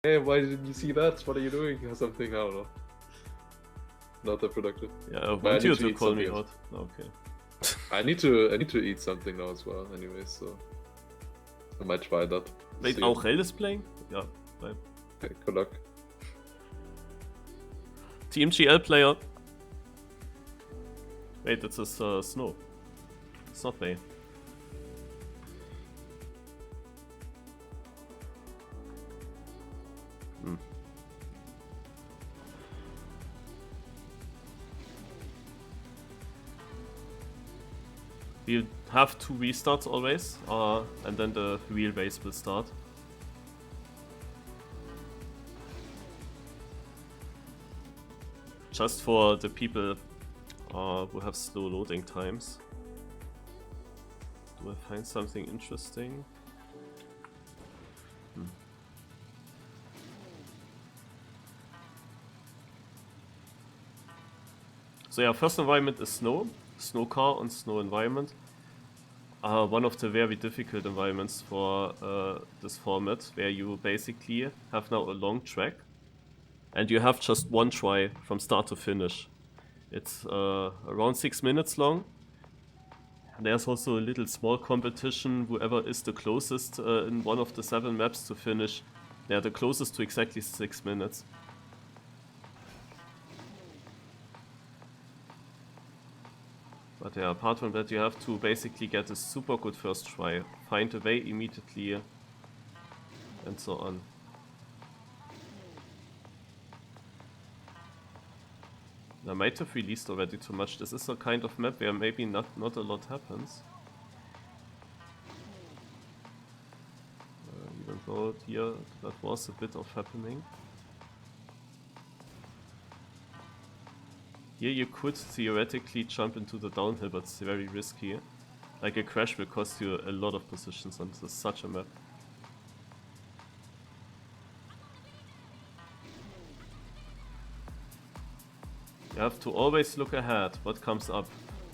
Hey, why didn't you see that? What are you doing? Or something, I don't know. Not that productive. Yeah, I want you to call me out. Okay. I need to eat something now as well, anyway, so I might try that. Wait, Aurel is playing? Yeah, right. Okay, good luck. TMGL player. Wait, it's a Snow. It's not me. You have 2 restarts always, and then the real race will start. Just for the people who have slow loading times. Do I find something interesting? So yeah, first environment is snow. Snow car and snow environment are one of the very difficult environments for this format, where you basically have now a long track and you have just one try from start to finish. It's around 6 minutes long. There's also a little small competition. Whoever is the closest in one of the 7 maps to finish, they're the closest to exactly 6 minutes. But yeah, apart from that, you have to basically get a super good first try, find a way immediately, and so on. I might have released already too much. This is a kind of map where maybe not a lot happens. Even though here that was a bit of happening. Here you could theoretically jump into the downhill, but it's very risky. Like a crash will cost you a lot of positions, and this is such a map. You have to always look ahead, what comes up.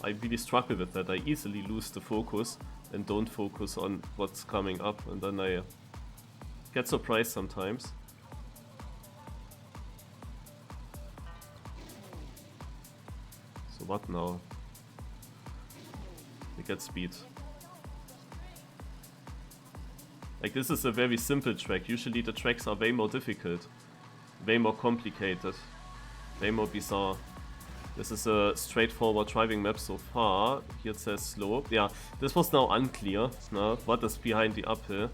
I really struggle with that. I easily lose the focus and don't focus on what's coming up, and then I get surprised sometimes. So what now? We get speed. Like, this is a very simple track. Usually the tracks are way more difficult, way more complicated, way more bizarre. This is a straightforward driving map so far. Here it says slow. Yeah, this was now unclear. No? What is behind the uphill?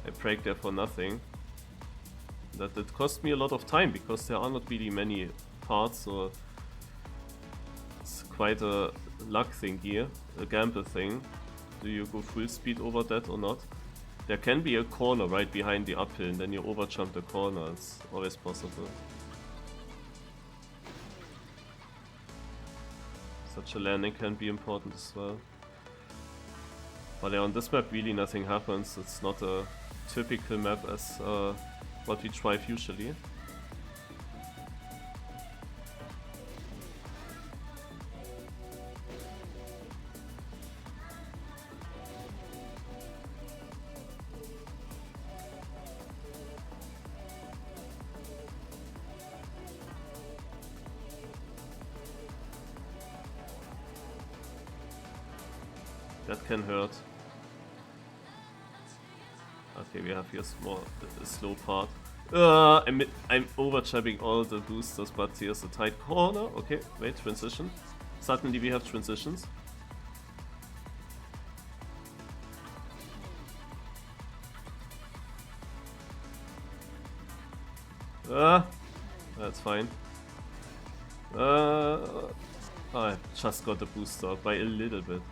I braked there for nothing. That it cost me a lot of time because there are not really many parts, so it's quite a luck thing here, a gamble thing. Do you go full speed over that or not? There can be a corner right behind the uphill and then you overjump the corner, it's always possible. Such a landing can be important as well. But yeah, on this map really nothing happens, it's not a typical map as what we drive usually. That can hurt. Okay, we have here a slow part. I'm overjabbing all the boosters, but here's a tight corner. Okay, wait, transition. Suddenly we have transitions. That's fine. I just got the booster by a little bit.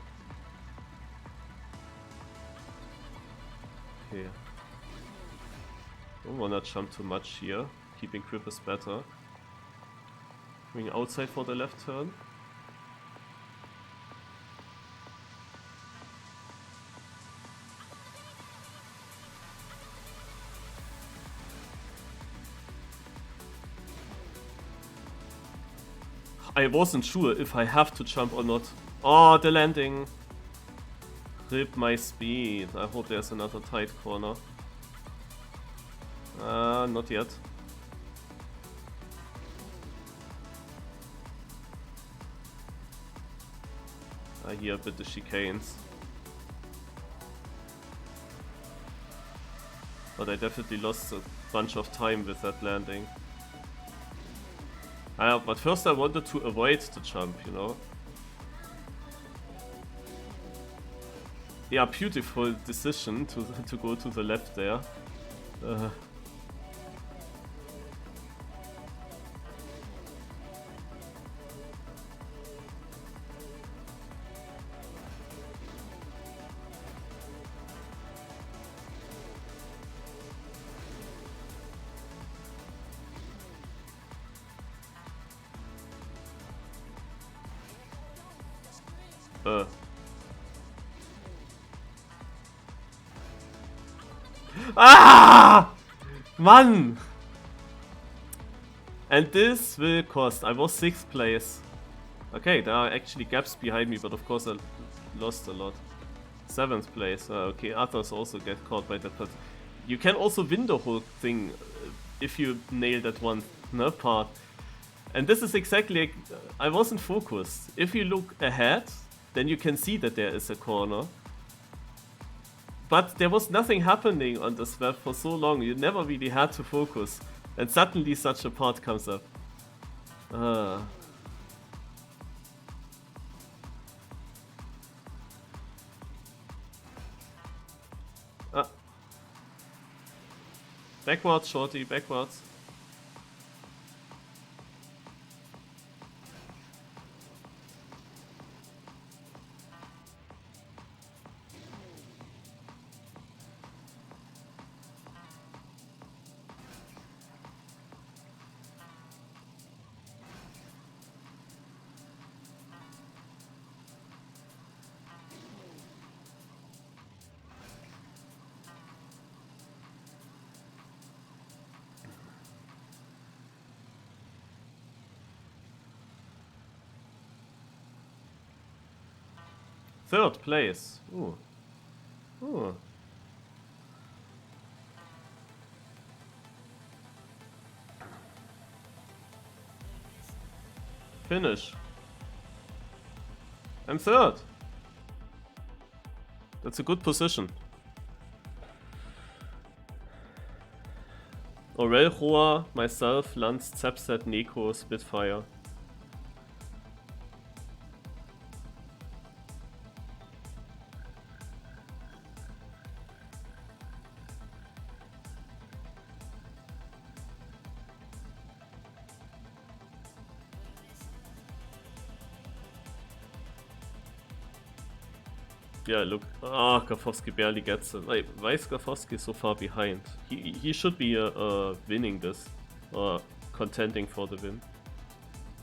Okay. Don't wanna jump too much here. Keeping grip is better. Going outside for the left turn. I wasn't sure if I have to jump or not. Oh, the landing. Rip my speed. I hope there's another tight corner. Not yet. I hear a bit the chicanes. But I definitely lost a bunch of time with that landing. But first I wanted to avoid the jump, you know. Yeah, beautiful decision to go to the left there. Ah! Mann! And this will cost. I was 6th place. Okay, there are actually gaps behind me, but of course I lost a lot. 7th place. Okay, others also get caught by that, but you can also win the whole thing if you nail that one part. And this is exactly... I wasn't focused. If you look ahead, then you can see that there is a corner. But there was nothing happening on this map for so long, you never really had to focus. And suddenly such a part comes up. Backwards, shorty, backwards. Third place. Ooh. Ooh. Finish. I'm third. That's a good position. Aurel, Roa, myself, Lanz, Zepset, Neko, Spitfire. Yeah, look. Ah, Gafowski barely gets it. Wait, why is Gafowski so far behind? He should be winning this. Or contending for the win.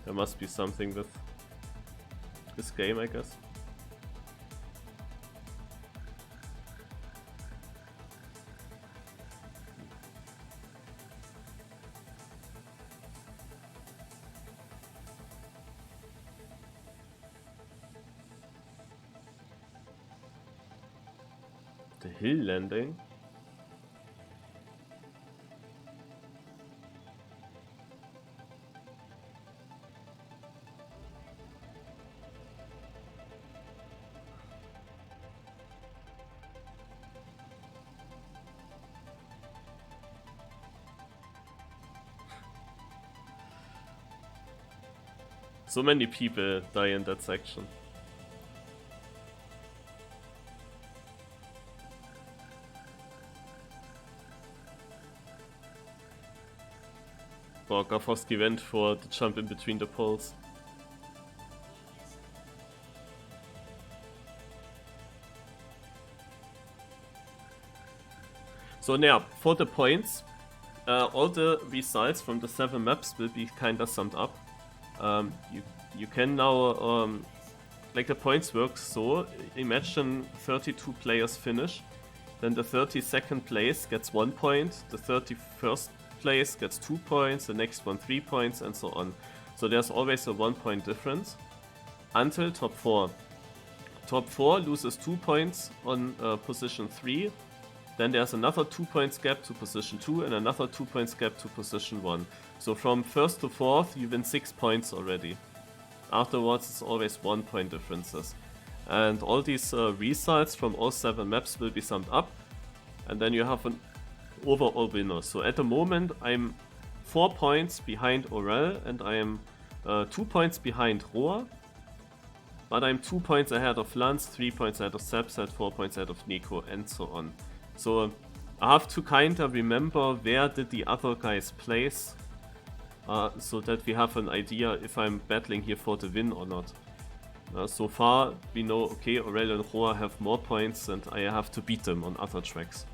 There must be something with this game, I guess. The hill landing? So many people die in that section. Wow, Gafowski went for the jump in between the poles. So now, for the points, all the results from the 7 maps will be kinda summed up. You can now, like the points work so, imagine 32 players finish, then the 32nd place gets 1 point, the 31st place gets 2 points, the next one 3 points, and so on. So there's always a 1 point difference until top 4. top 4 loses 2 points on position 3. Then there's another 2 points gap to position 2 and another 2 points gap to position 1. So from 1st to 4th you win 6 points already. Afterwards it's always 1 point differences. And all these results from all 7 maps will be summed up. And then you have an overall winner. So at the moment I'm 4 points behind Aurel and I am 2 points behind Roa. But I'm 2 points ahead of Lance, 3 points ahead of Sepset, 4 points ahead of Nico, and so on. So I have to kinda remember where did the other guys place, so that we have an idea if I'm battling here for the win or not. So far we know, okay, Aurel and Roa have more points and I have to beat them on other tracks.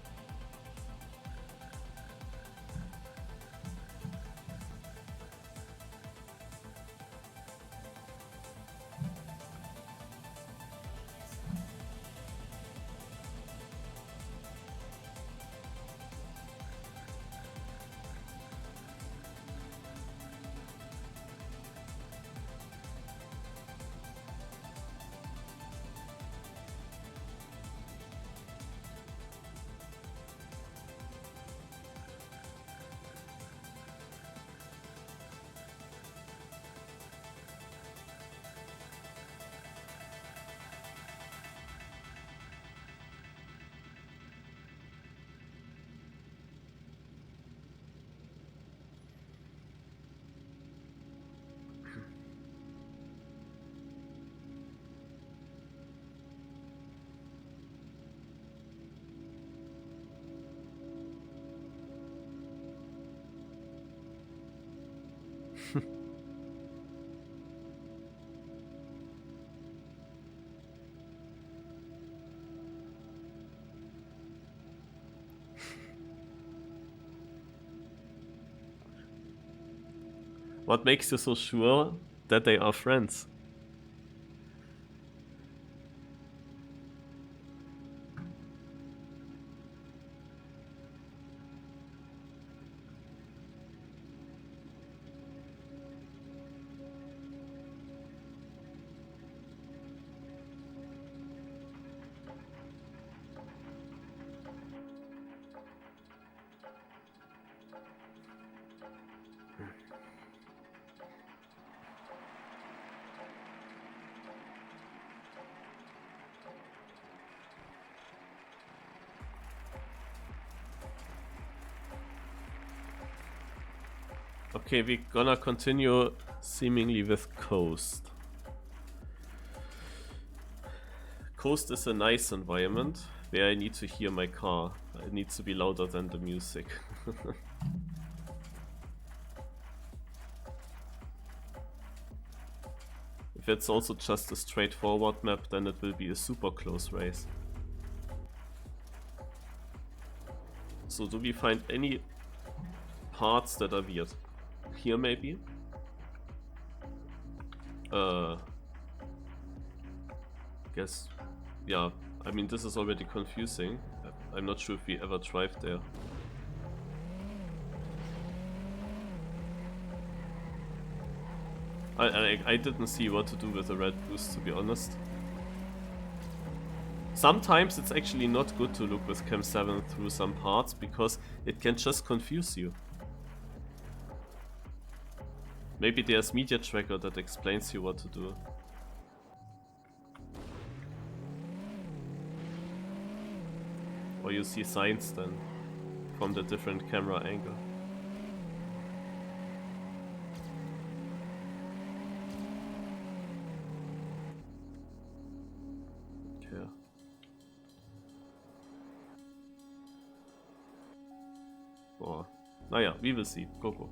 What makes you so sure that they are friends? Okay, we're gonna continue seemingly with Coast. Coast is a nice environment where I need to hear my car. It needs to be louder than the music. If it's also just a straightforward map, then it will be a super close race. So do we find any parts that are weird? Here maybe? Guess, yeah, I mean this is already confusing. I'm not sure if we ever drive there. I didn't see what to do with the red boost, to be honest. Sometimes it's actually not good to look with Cam 7 through some parts, because it can just confuse you. Maybe there's media tracker that explains you what to do. Or you see signs then, from the different camera angle. Okay. Oh. Naja, we will see. Go.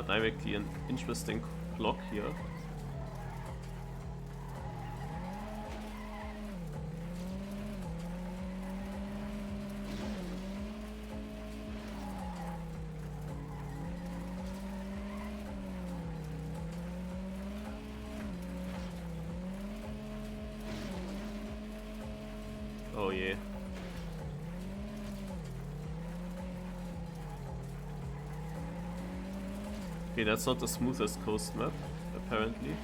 Directly an interesting clock here. Oh yeah. Okay, that's not the smoothest coast map, apparently.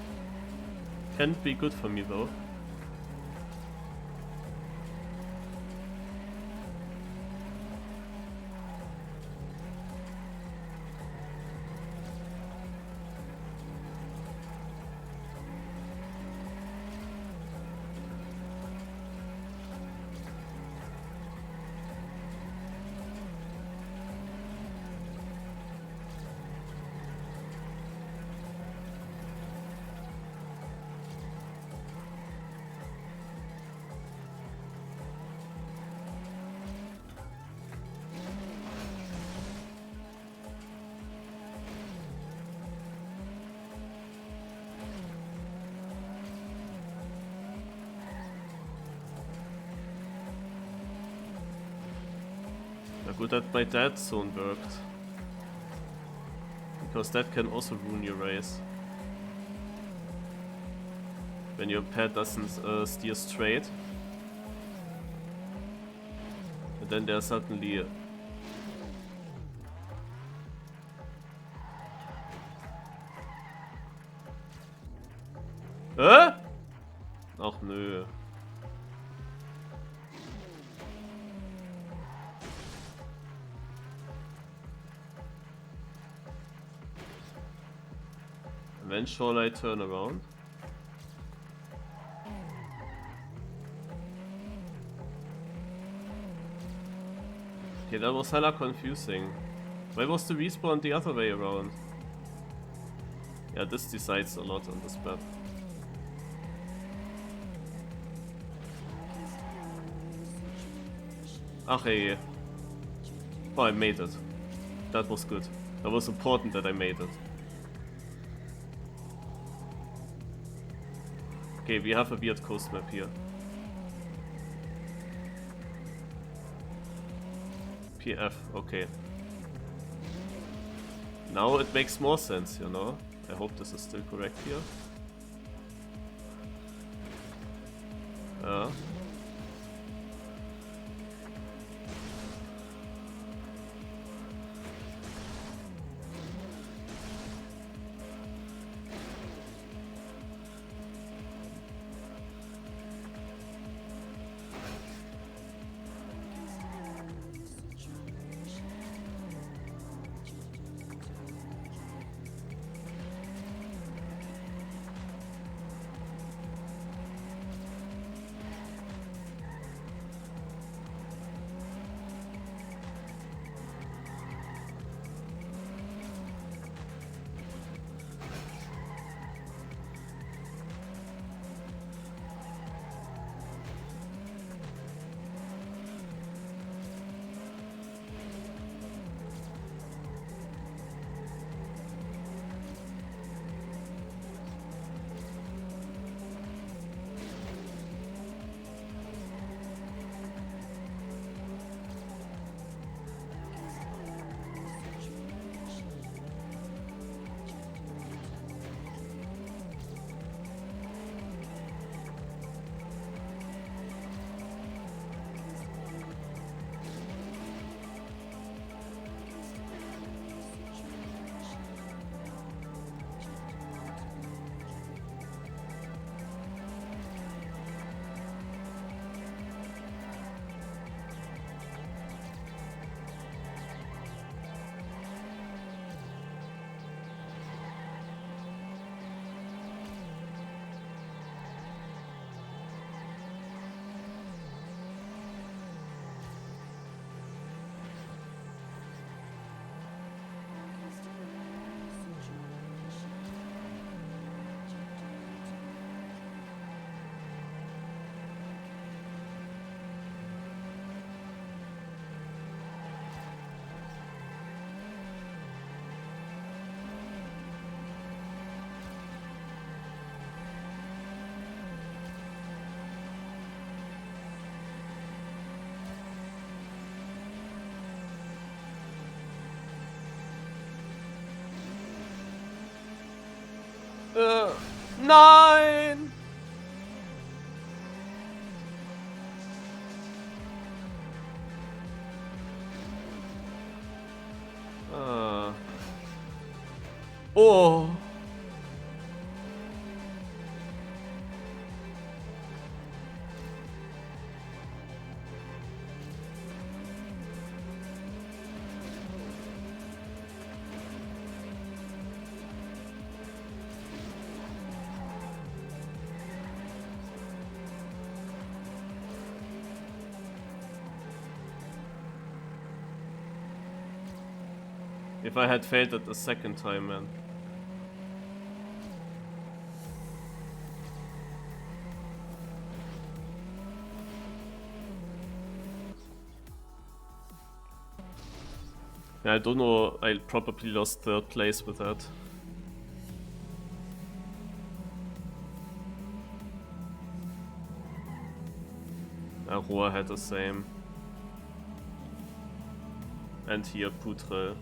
Can be good for me though. Good that my dead zone worked. Because that can also ruin your race. When your pad doesn't steer straight. And then there's suddenly... Ach nö. When shall I turn around? Okay, that was hella confusing. Why was the respawn the other way around? Yeah, this decides a lot on this map. Ach hey. Oh, I made it. That was good. That was important that I made it. Okay, we have a weird coast map here. PF, okay. Now it makes more sense, you know? I hope this is still correct here. Nein! Oh! If I had failed it the second time, man. Yeah, I don't know, I probably lost 3rd place with that. Roa had the same. And here Putre.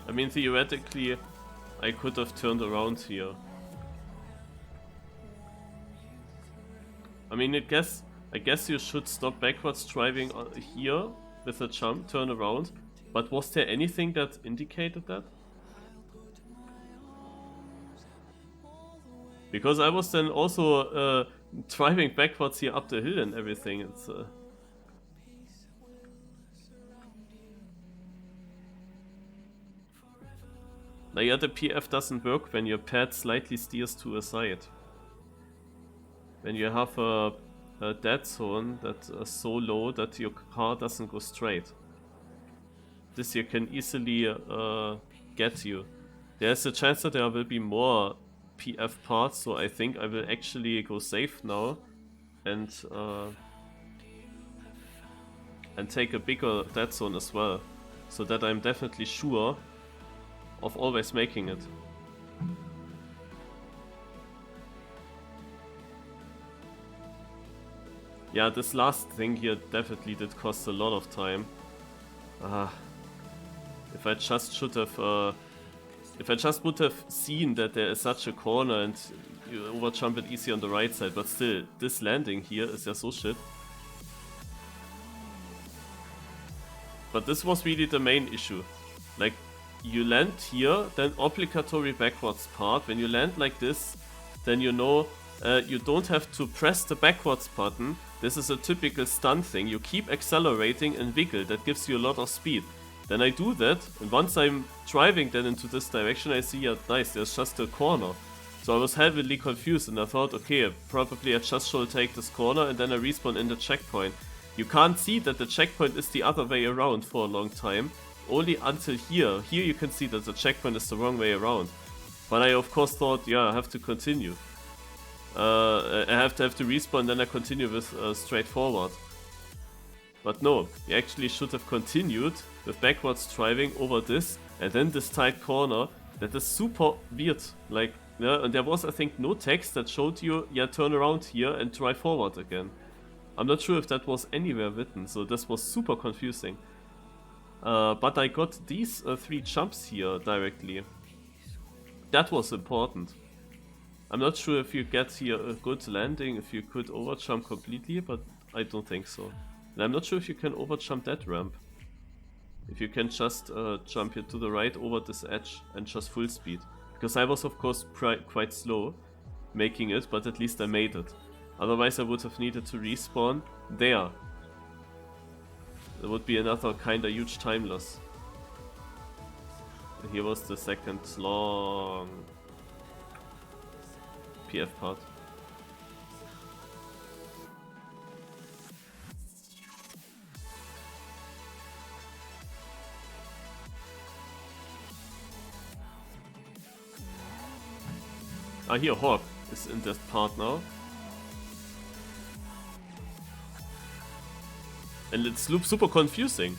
I mean, theoretically, I could have turned around here. I mean, I guess you should stop backwards driving here with a jump, turn around. But was there anything that indicated that? Because I was then also driving backwards here up the hill and everything. It's Like, yeah, the PF doesn't work when your pad slightly steers to a side. When you have a dead zone that is so low that your car doesn't go straight. This here can easily get you. There's a chance that there will be more PF parts, so I think I will actually go safe now and take a bigger dead zone as well, so that I'm definitely sure of always making it. Yeah, this last thing here definitely did cost a lot of time. If I just should have, if I just would have seen that there is such a corner and you overjump it easy on the right side, but still, this landing here is just so shit. But this was really the main issue. Like, you land here, then obligatory backwards part. When you land like this, then you know you don't have to press the backwards button. This is a typical stunt thing. You keep accelerating and wiggle. That gives you a lot of speed. Then I do that, and once I'm driving then into this direction, I see, yeah, nice, there's just a corner. So I was heavily confused, and I thought, okay, probably I just should take this corner, and then I respawn in the checkpoint. You can't see that the checkpoint is the other way around for a long time. Only until here. Here you can see that the checkpoint is the wrong way around. But I of course thought, yeah, I have to continue. I have to respawn, then I continue with straight forward. But no, you actually should have continued with backwards driving over this, and then this tight corner. That is super weird. Like, yeah, and there was, I think, no text that showed you, yeah, turn around here and drive forward again. I'm not sure if that was anywhere written, so this was super confusing. But I got these 3 jumps here directly. That was important. I'm not sure if you get here a good landing, if you could overjump completely, but I don't think so. And I'm not sure if you can overjump that ramp. If you can just jump here to the right over this edge and just full speed. Because I was of course quite slow making it, but at least I made it. Otherwise I would have needed to respawn there. There would be another kinda huge time loss. And here was the second long PF part. Ah, here, Hawk is in this part now. And it's super confusing.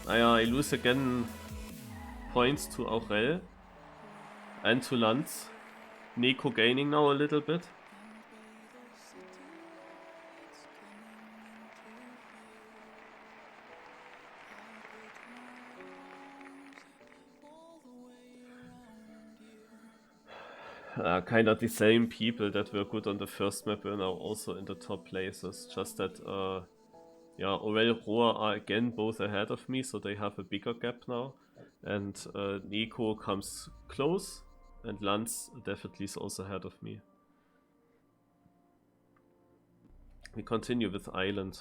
I lose again points to Aurel and to Lanz. Nico gaining now a little bit. Kind of the same people that were good on the first map are now also in the top places. Just that, yeah, Aurel, Roa are again both ahead of me, so they have a bigger gap now. And Nico comes close, and Lanz definitely is also ahead of me. We continue with Island.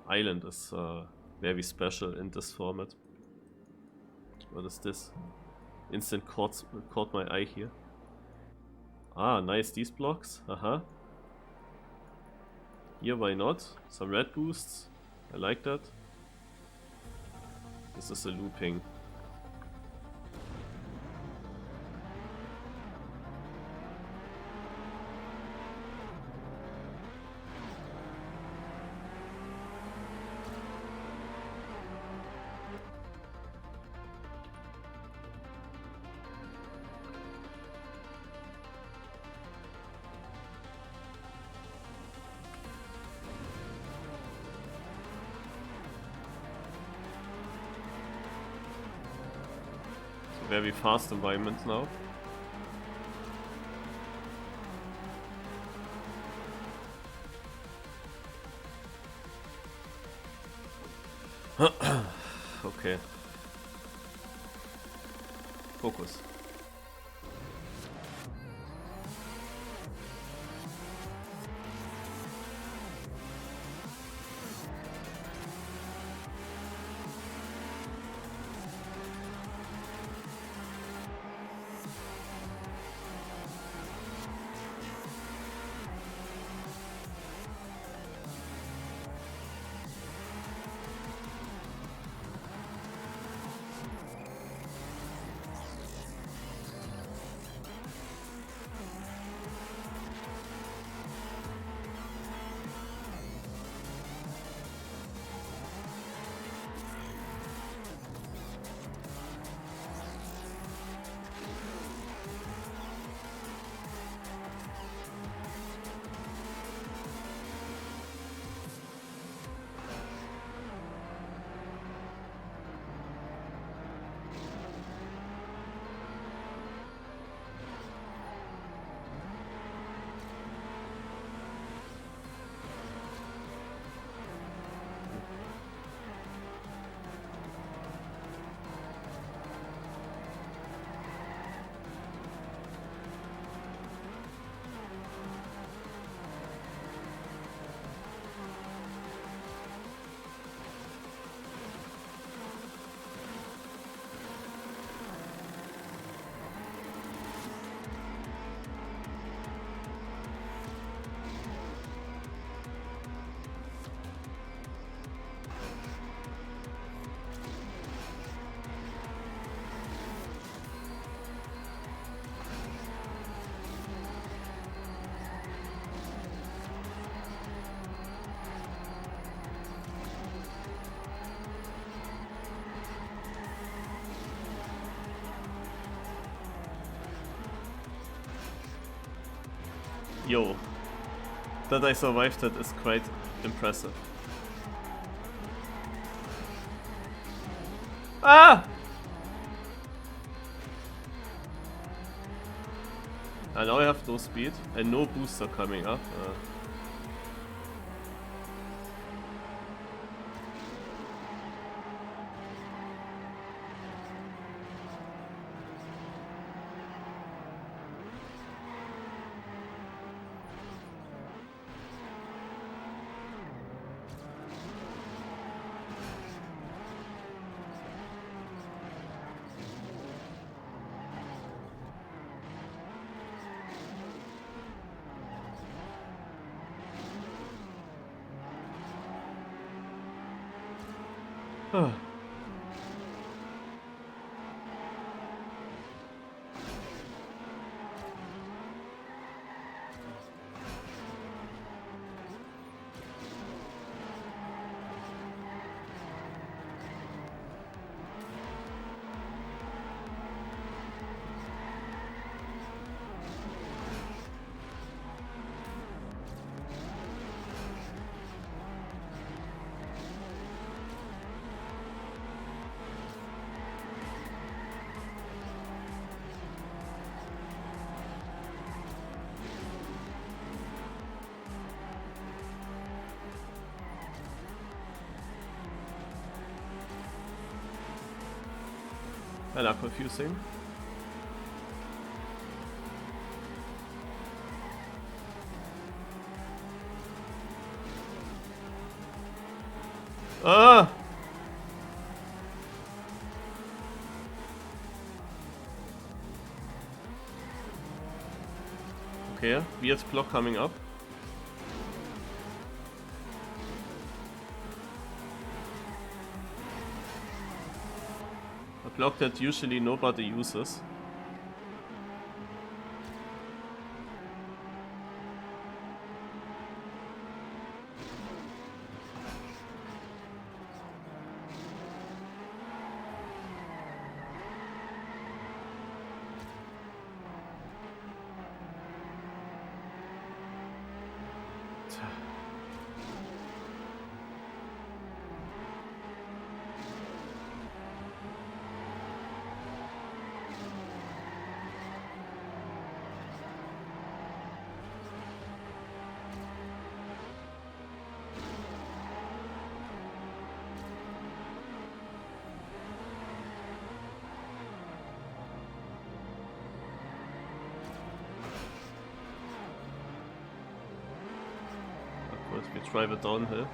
Island is very special in this format. What is this? Instant caught my eye here. Ah, nice, these blocks. Here, why not? Some red boosts. I like that. This is a looping. Very fast environment now. Okay. Focus. Yo, that I survived that is quite impressive. Ah! And now I have no speed and no booster coming up. Hella confusing. Ah! Okay, weird block coming up. A block that usually nobody uses. We drive it downhill.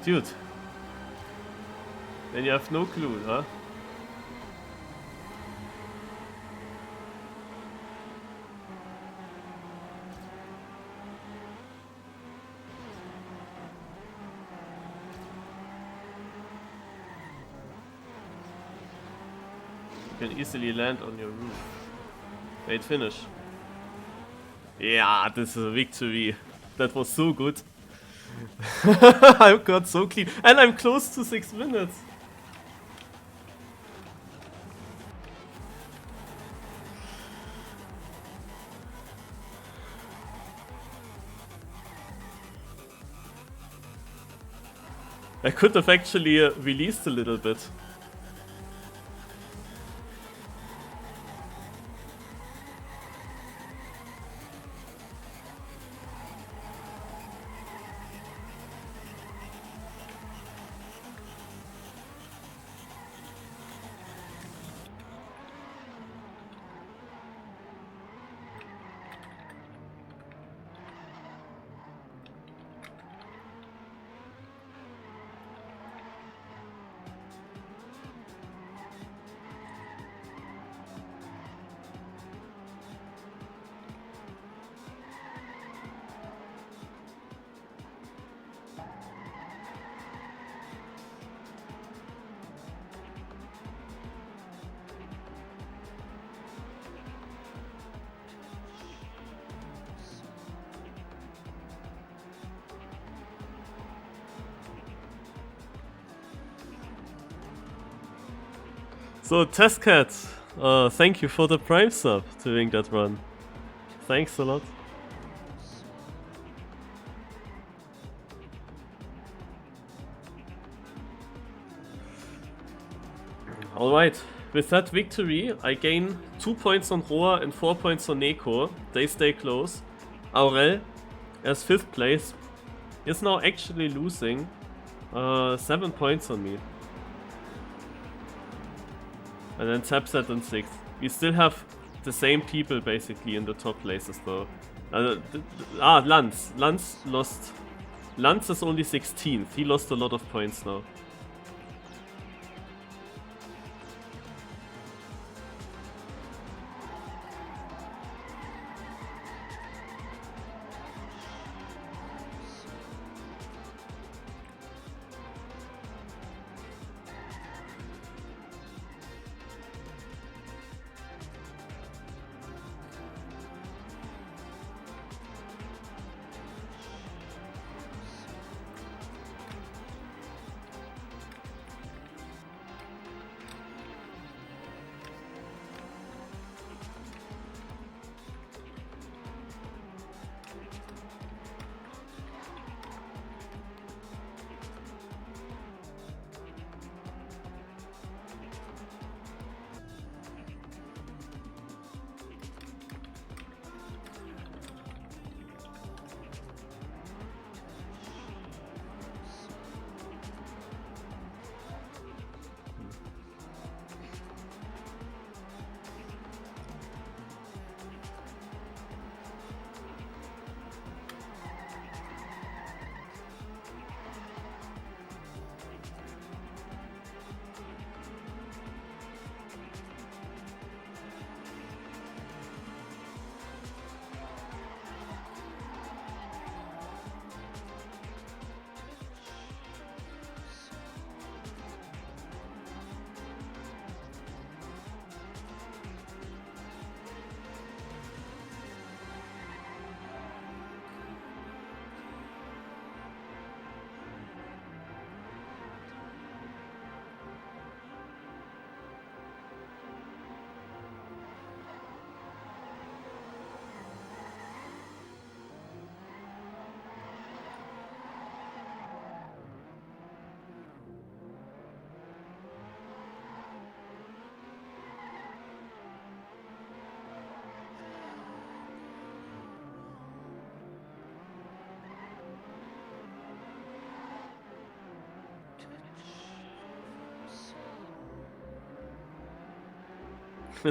Dude. Then you have no clue, huh? You can easily land on your roof. Wait, finish. Yeah, this is a victory. That was so good. I got so clean. And I'm close to 6 minutes. I could have actually released a little bit. So, Testcat, thank you for the Prime sub during that run. Thanks a lot. Alright, with that victory, I gain 2 points on Roa and 4 points on Neko. They stay close. Aurel, as 5th place, is now actually losing 7 points on me. And then Tapset in 6th. We still have the same people basically in the top places though. Lanz. Lanz lost. Lanz is only 16th. He lost a lot of points now.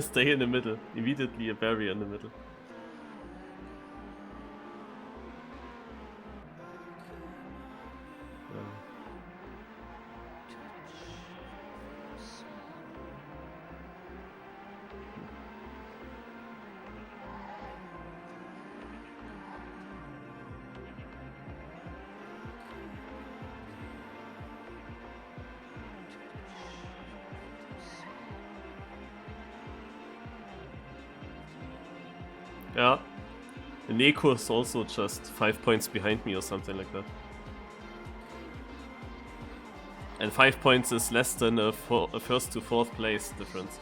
Stay in the middle. Immediately a barrier in the middle. Yeah. Neko is also just 5 points behind me or something like that. And 5 points is less than a first to fourth place difference.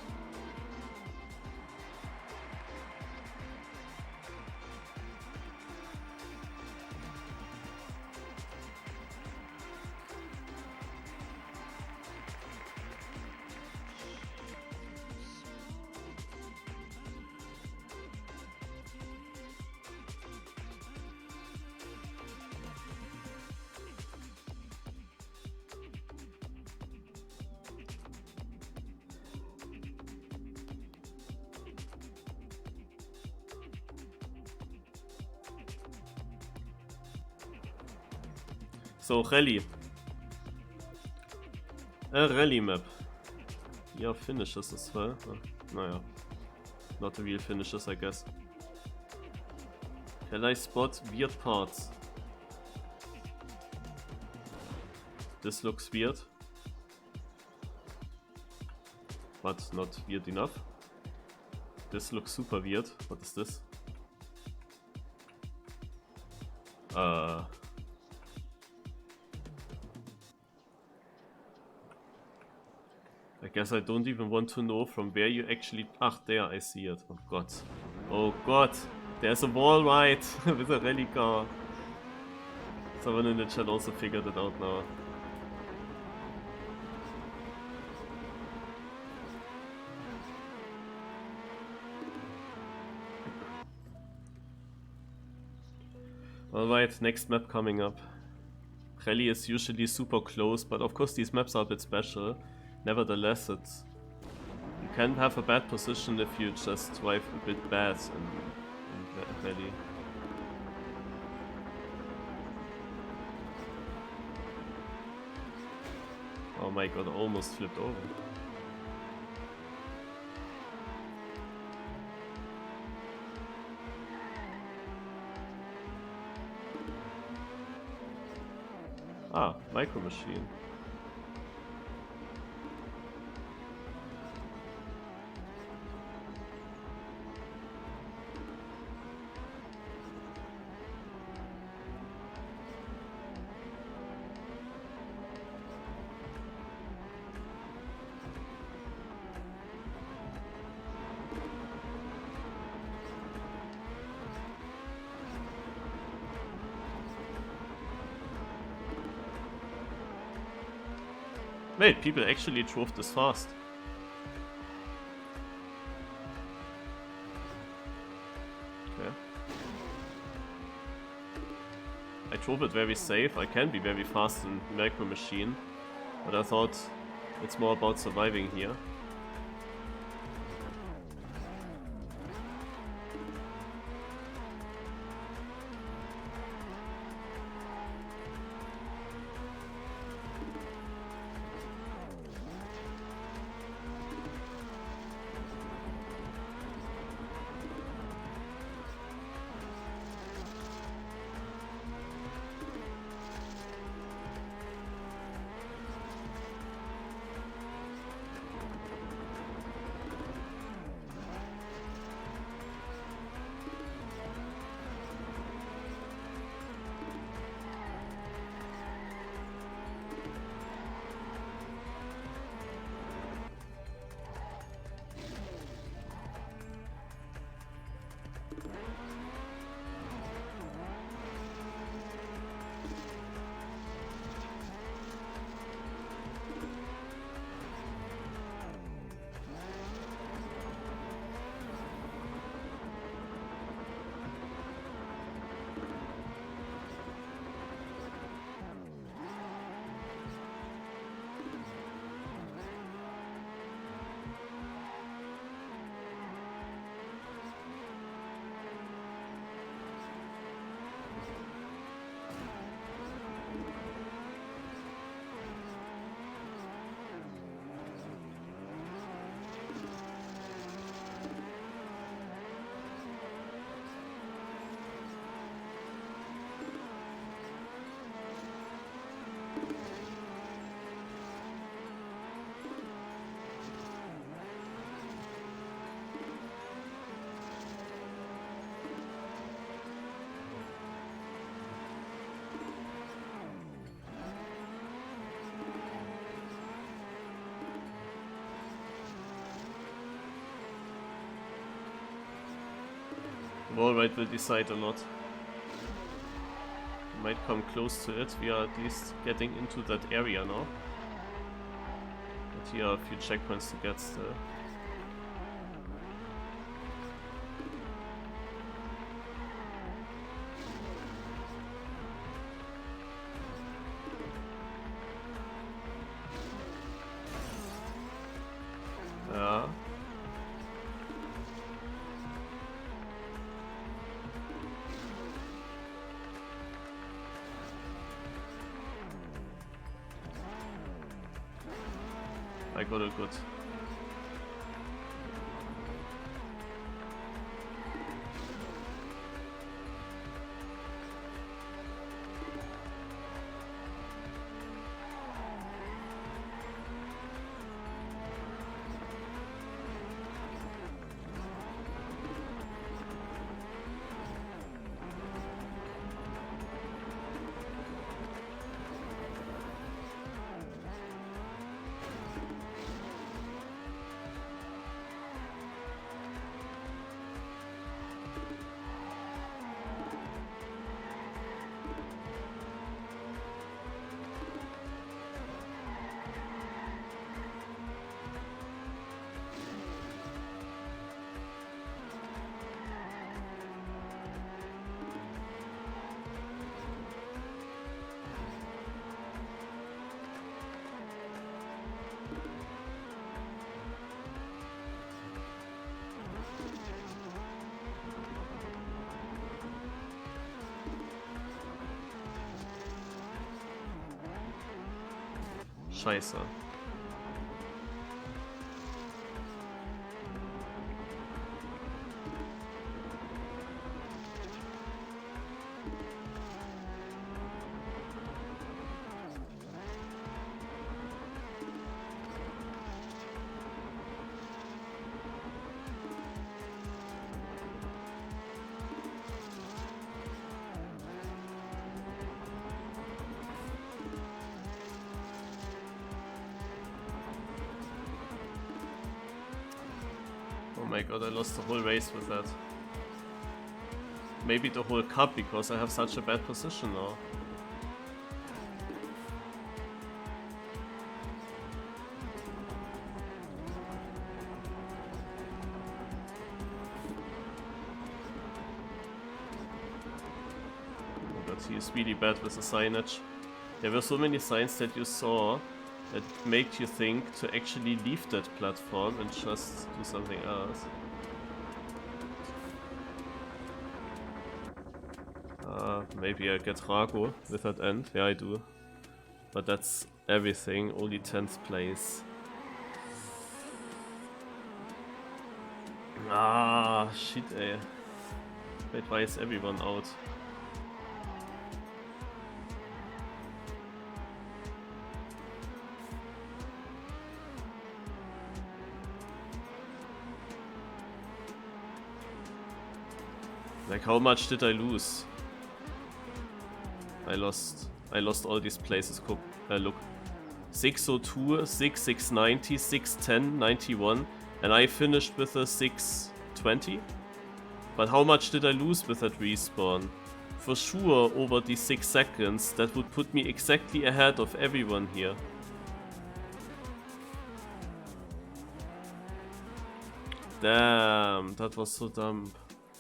So, Rally. A rally map. Yeah, finishes as well. Naja. Not the real finishes, I guess. Can I spot weird parts? This looks weird. But not weird enough. This looks super weird. What is this? I guess I don't even want to know from where you actually... Ah, there, I see it. Oh god. Oh god. There's a wall ride with a rally car. Someone in the chat also figured it out now. Alright, next map coming up. Rally is usually super close, but of course these maps are a bit special. Nevertheless, you can have a bad position if you just drive a bit bad in Rally. Oh my god, I almost flipped over. Ah, Micro Machine. Wait, people actually drove this fast. Okay. I drove it very safe. I can be very fast in Micro Machine, but I thought it's more about surviving here. Wall ride will decide a lot. We might come close to it. We are at least getting into that area now. But here are a few checkpoints to get still. Ja. I got it good. Scheiße. Oh my god, I lost the whole race with that. Maybe the whole cup because I have such a bad position now. Oh god, he is really bad with the signage. There were so many signs that you saw that made you think to actually leave that platform and just do something else. Maybe I get Rago with that end. Yeah, I do. But that's everything, only 10th place. Ah, shit, ey. Wait, why is everyone out? Like, how much did I lose? I lost all these places. Look, 602, 690, 610, 91, and I finished with a 620. But how much did I lose with that respawn? For sure, over the 6 seconds, that would put me exactly ahead of everyone here. Damn, that was so dumb.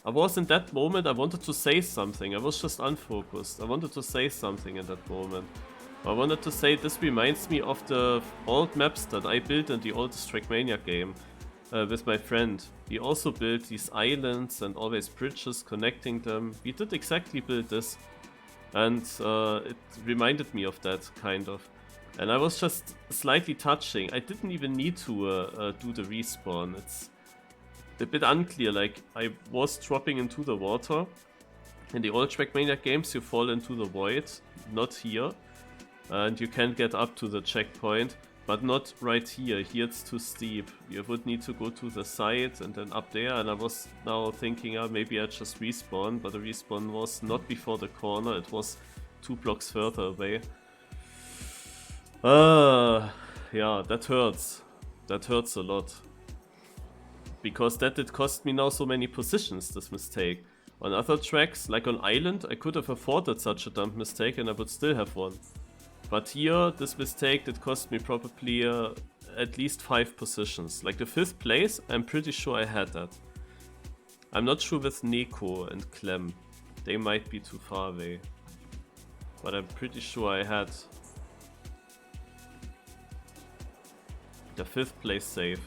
I was in that moment, I wanted to say something. I was just unfocused. I wanted to say something in that moment. I wanted to say this reminds me of the old maps that I built in the oldest Trackmania game with my friend. We also built these islands and always bridges connecting them. We did exactly build this, and it reminded me of that, kind of. And I was just slightly touching. I didn't even need to do the respawn. It's a bit unclear, like I was dropping into the water. In the old Trackmania games you fall into the void, not here. And you can get up to the checkpoint, but not right here. Here it's too steep. You would need to go to the side and then up there, and I was now thinking maybe I just respawn, but the respawn was not before the corner, it was 2 blocks further away. Yeah, that hurts. That hurts a lot. Because that did cost me now so many positions, this mistake. On other tracks, like on Island, I could have afforded such a dumb mistake and I would still have won. But here, this mistake that cost me probably at least 5 positions. Like the 5th place, I'm pretty sure I had that. I'm not sure with Neko and Clem. They might be too far away. But I'm pretty sure I had the 5th place save.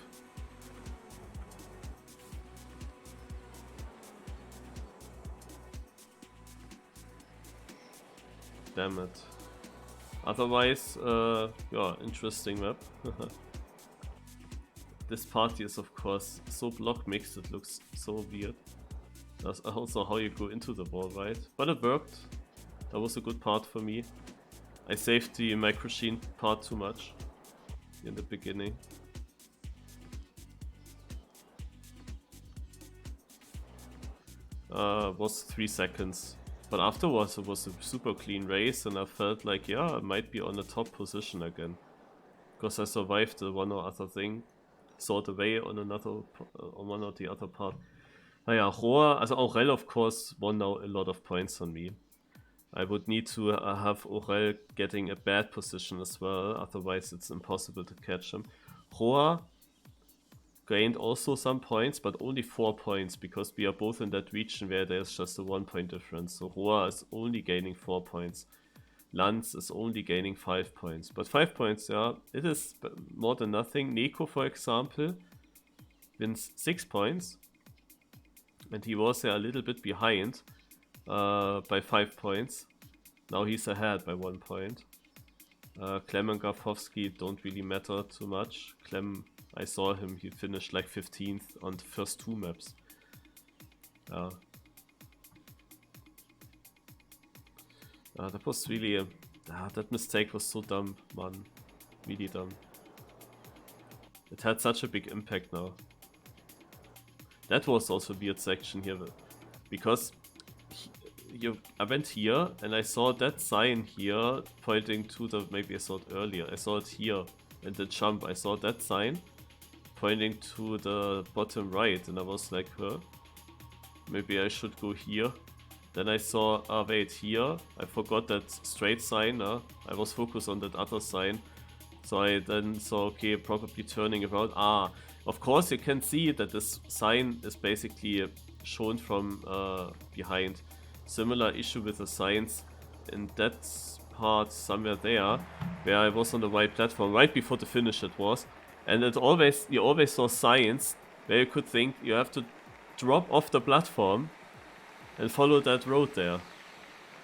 Damn it. Otherwise, yeah, interesting map. This party is of course so block mixed, it looks so weird. That's also how you go into the wall, right? But it worked. That was a good part for me. I saved the microchine part too much in the beginning. Was 3 seconds. But afterwards it was a super clean race and I felt like, yeah, I might be on the top position again. Because I survived the one or other thing. Saw the way on another, on one or the other part. Naja, Rohr, also Aurel of course won now a lot of points on me. I would need to have Aurel getting a bad position as well, otherwise it's impossible to catch him. Rohr gained also some points, but only 4 points, because we are both in that region where there's just a 1 point difference. So Rohr is only gaining 4 points. Lanz is only gaining 5 points. But 5 points, yeah, it is more than nothing. Neko, for example, wins 6 points. And he was a little bit behind by 5 points. Now he's ahead by 1 point. Clem and Grafowski don't really matter too much. Clem, I saw him, he finished like 15th on the first 2 maps. That was really that mistake was so dumb, man. Really dumb. It had such a big impact now. That was also a weird section here, because I went here and I saw that sign here pointing to the, maybe I saw it earlier, I saw it here in the jump, I saw that sign pointing to the bottom right and I was like, huh, maybe I should go here. Then I saw, wait, here, I forgot that straight sign, I was focused on that other sign. So I then saw, okay, probably turning around. Of course you can see that this sign is basically shown from behind. Similar issue with the signs in that part somewhere there, where I was on the right platform, right before the finish it was. And you always saw signs where you could think you have to drop off the platform and follow that road there.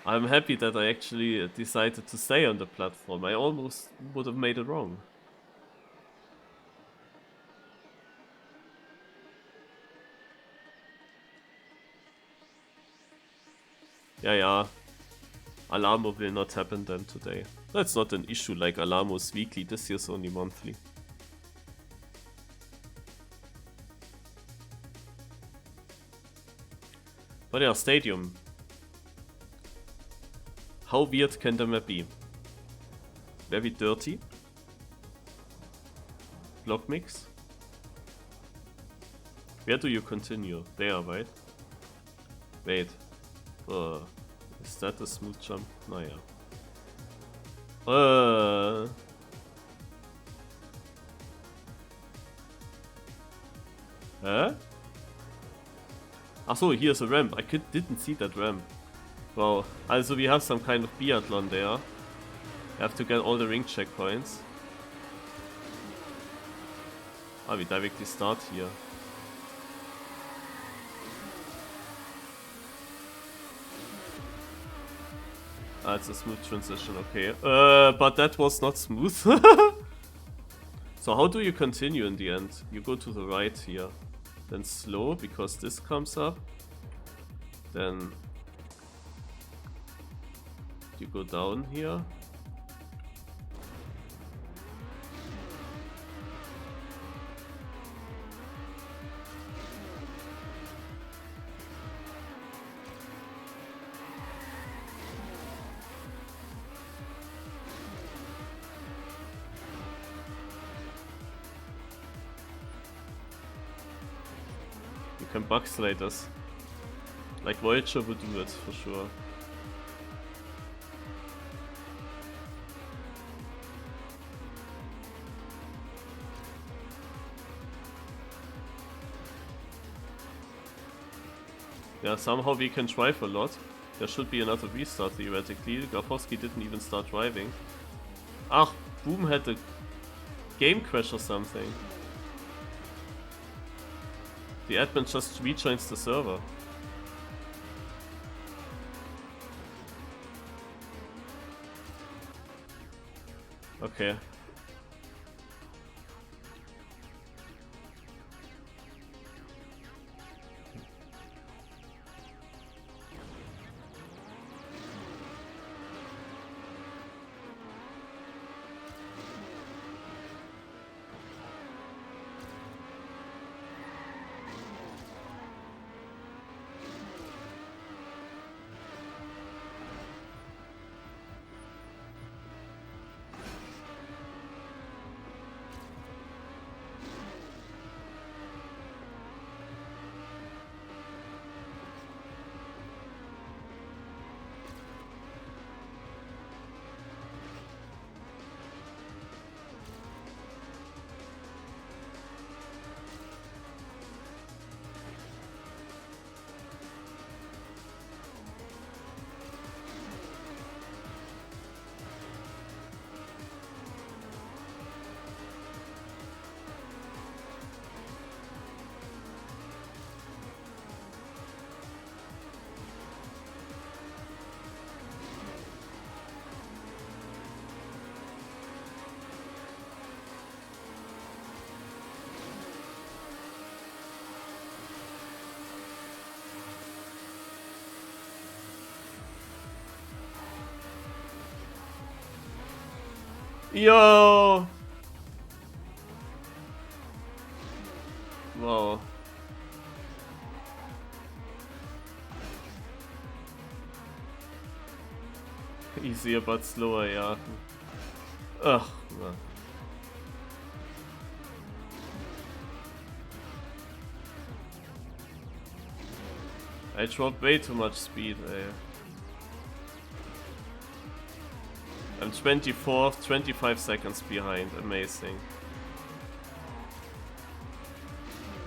I'm happy that I actually decided to stay on the platform. I almost would have made it wrong. Yeah. Alamo will not happen then today. That's not an issue like Alamo's weekly, this year's only monthly. But yeah, Stadium. How weird can the map be? Very dirty. Block mix. Where do you continue? There, right? Wait. Is that a smooth jump? Naja. Huh? Achso, here's a ramp. I didn't see that ramp. Wow. Also we have some kind of biathlon there. We have to get all the ring checkpoints. We directly start here. It's a smooth transition, okay. But that was not smooth. So how do you continue in the end? You go to the right here. Then slow, because this comes up. Then you go down here. You can bug slide us. Like Voyager would do it for sure. Yeah, somehow we can drive a lot. There should be another restart theoretically. Gafowski didn't even start driving. Ah, Boom had a game crash or something. The admin just rejoins the server. Okay. Yo! Wow. Easier but slower, ja. Ugh, man. I dropped way too much speed, ey. I'm 24th, 25 seconds behind. Amazing.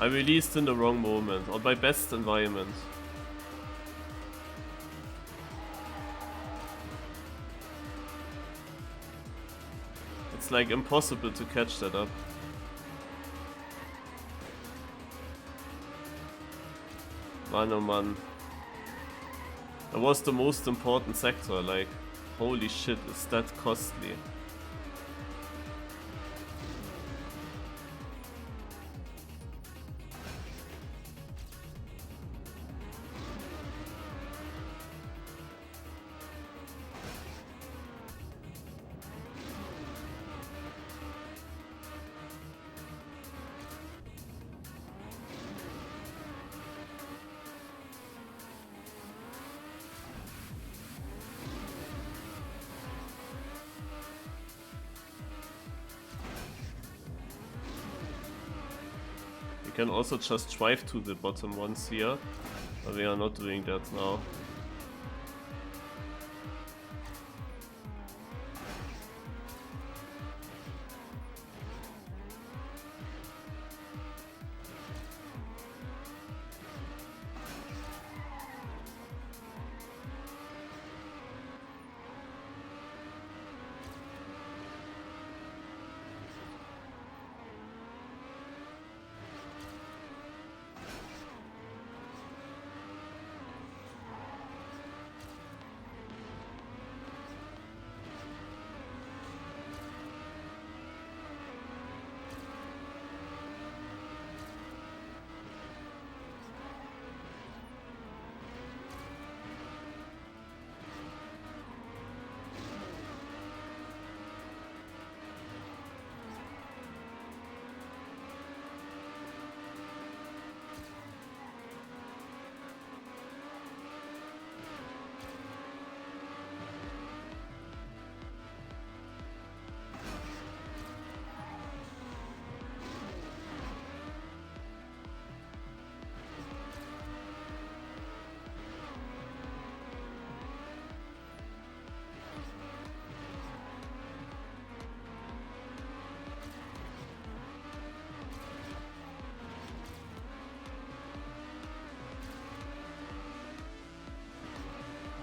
I released in the wrong moment, on my best environment. It's like impossible to catch that up. Man, oh man. That was the most important sector, like, holy shit, is that costly. We can also just drive to the bottom ones here, but we are not doing that now.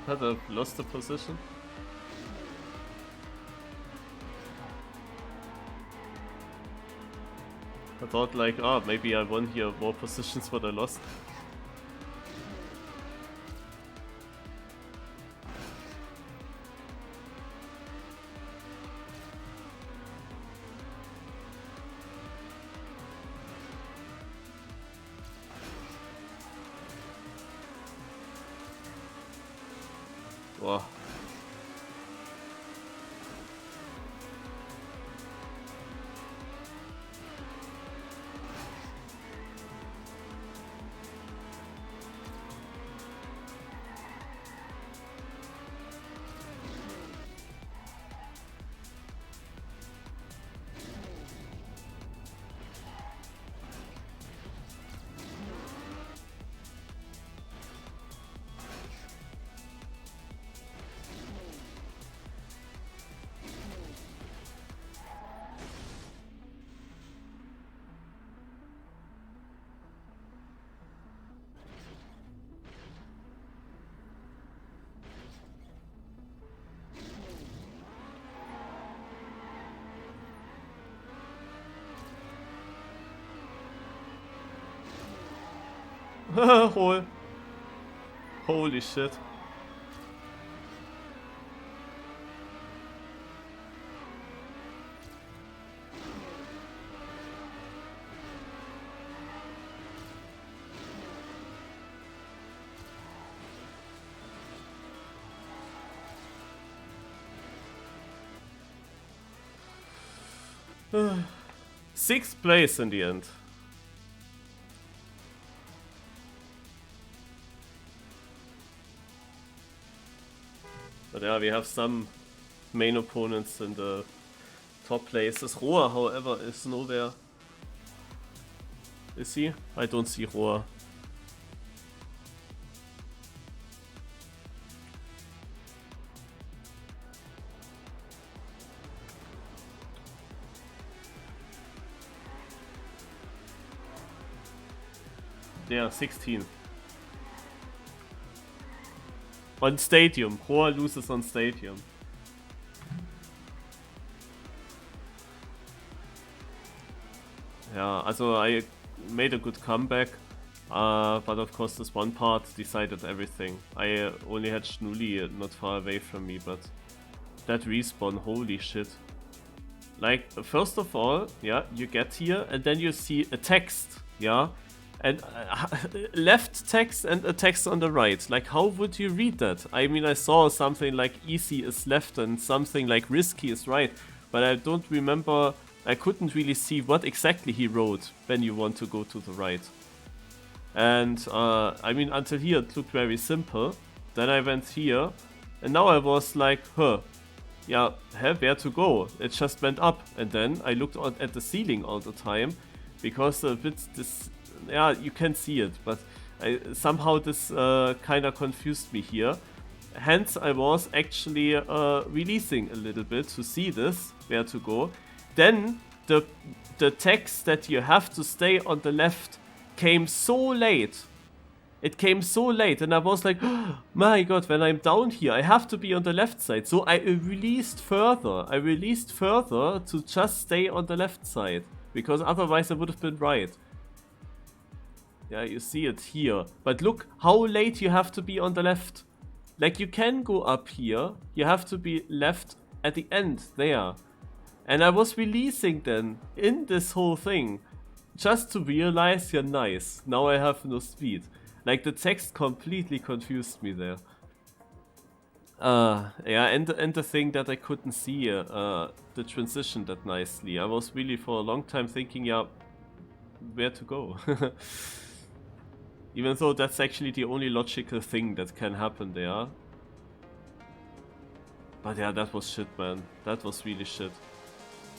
Had I lost the position? I thought like, maybe I won here more positions, but I lost. Wow. Holy shit. Sixth place in the end. But yeah, we have some main opponents in the top places. Roa, however, is nowhere. Is he? I don't see Roa. Yeah, 16th. On Stadium. Roa loses on Stadium. Yeah, also I made a good comeback, but of course this one part decided everything. I only had Schnulli not far away from me, but that respawn, holy shit. Like, first of all, yeah, you get here and then you see a text, yeah? And left text and a text on the right. Like, how would you read that? I mean, I saw something like easy is left and something like risky is right, but I don't remember. I couldn't really see what exactly he wrote when you want to go to the right. And I mean, until here it looked very simple. Then I went here, and now I was like, yeah, where to go? It just went up, and then I looked at the ceiling all the time, because a bit this, yeah, you can see it, but somehow this kind of confused me here. Hence, I was actually releasing a little bit to see this, where to go. Then the text that you have to stay on the left came so late. It came so late, and I was like, oh my god, when I'm down here, I have to be on the left side. So I released further. I released further to just stay on the left side, because otherwise I would have been right. Yeah, you see it here. But look how late you have to be on the left. Like, you can go up here. You have to be left at the end there. And I was releasing then in this whole thing just to realize, yeah, nice, now I have no speed. Like, the text completely confused me there. Yeah, and the thing that I couldn't see the transition that nicely. I was really for a long time thinking, yeah, where to go. Even though that's actually the only logical thing that can happen there. But yeah, that was shit, man. That was really shit.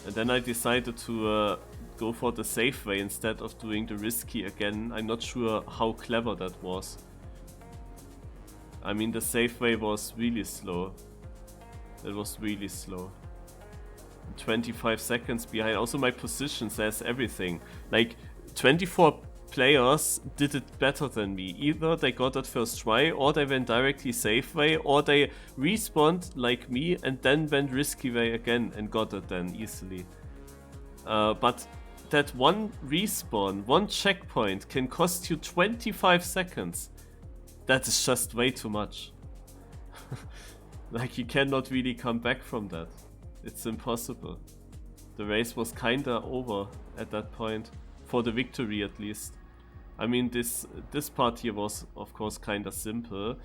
And then I decided to go for the safe way instead of doing the risky again. I'm not sure how clever that was. I mean, the safe way was really slow. It was really slow. 25 seconds behind. Also, my position says everything. Like, 24 players did it better than me. Either they got it first try, or they went directly safe way, or they respawned like me and then went risky way again and got it then easily. But that one respawn, one checkpoint can cost you 25 seconds. That is just way too much. Like, you cannot really come back from that. It's impossible. The race was kinda over at that point. For the victory at least. I mean, this part here was of course kinda simple.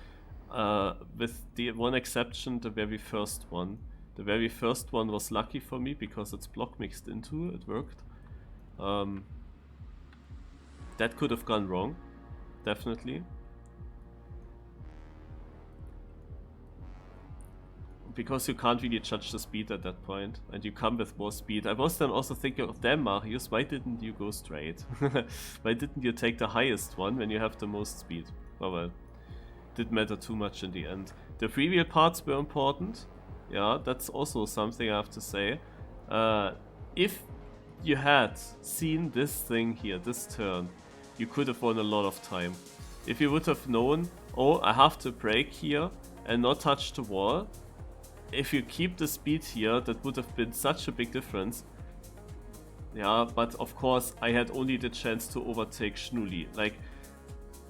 With the one exception, the very first one. The very first one was lucky for me because it's block mixed into, it worked. That could have gone wrong, definitely. Because you can't really judge the speed at that point, and you come with more speed. I was then also thinking of, damn Marius, why didn't you go straight? Why didn't you take the highest one when you have the most speed? Oh well, didn't matter too much in the end. The freewheel parts were important. Yeah, that's also something I have to say. If you had seen this thing here, this turn, you could have won a lot of time. If you would have known, oh, I have to brake here and not touch the wall. If you keep the speed here, that would have been such a big difference. Yeah, but of course I had only the chance to overtake Schnuli. Like,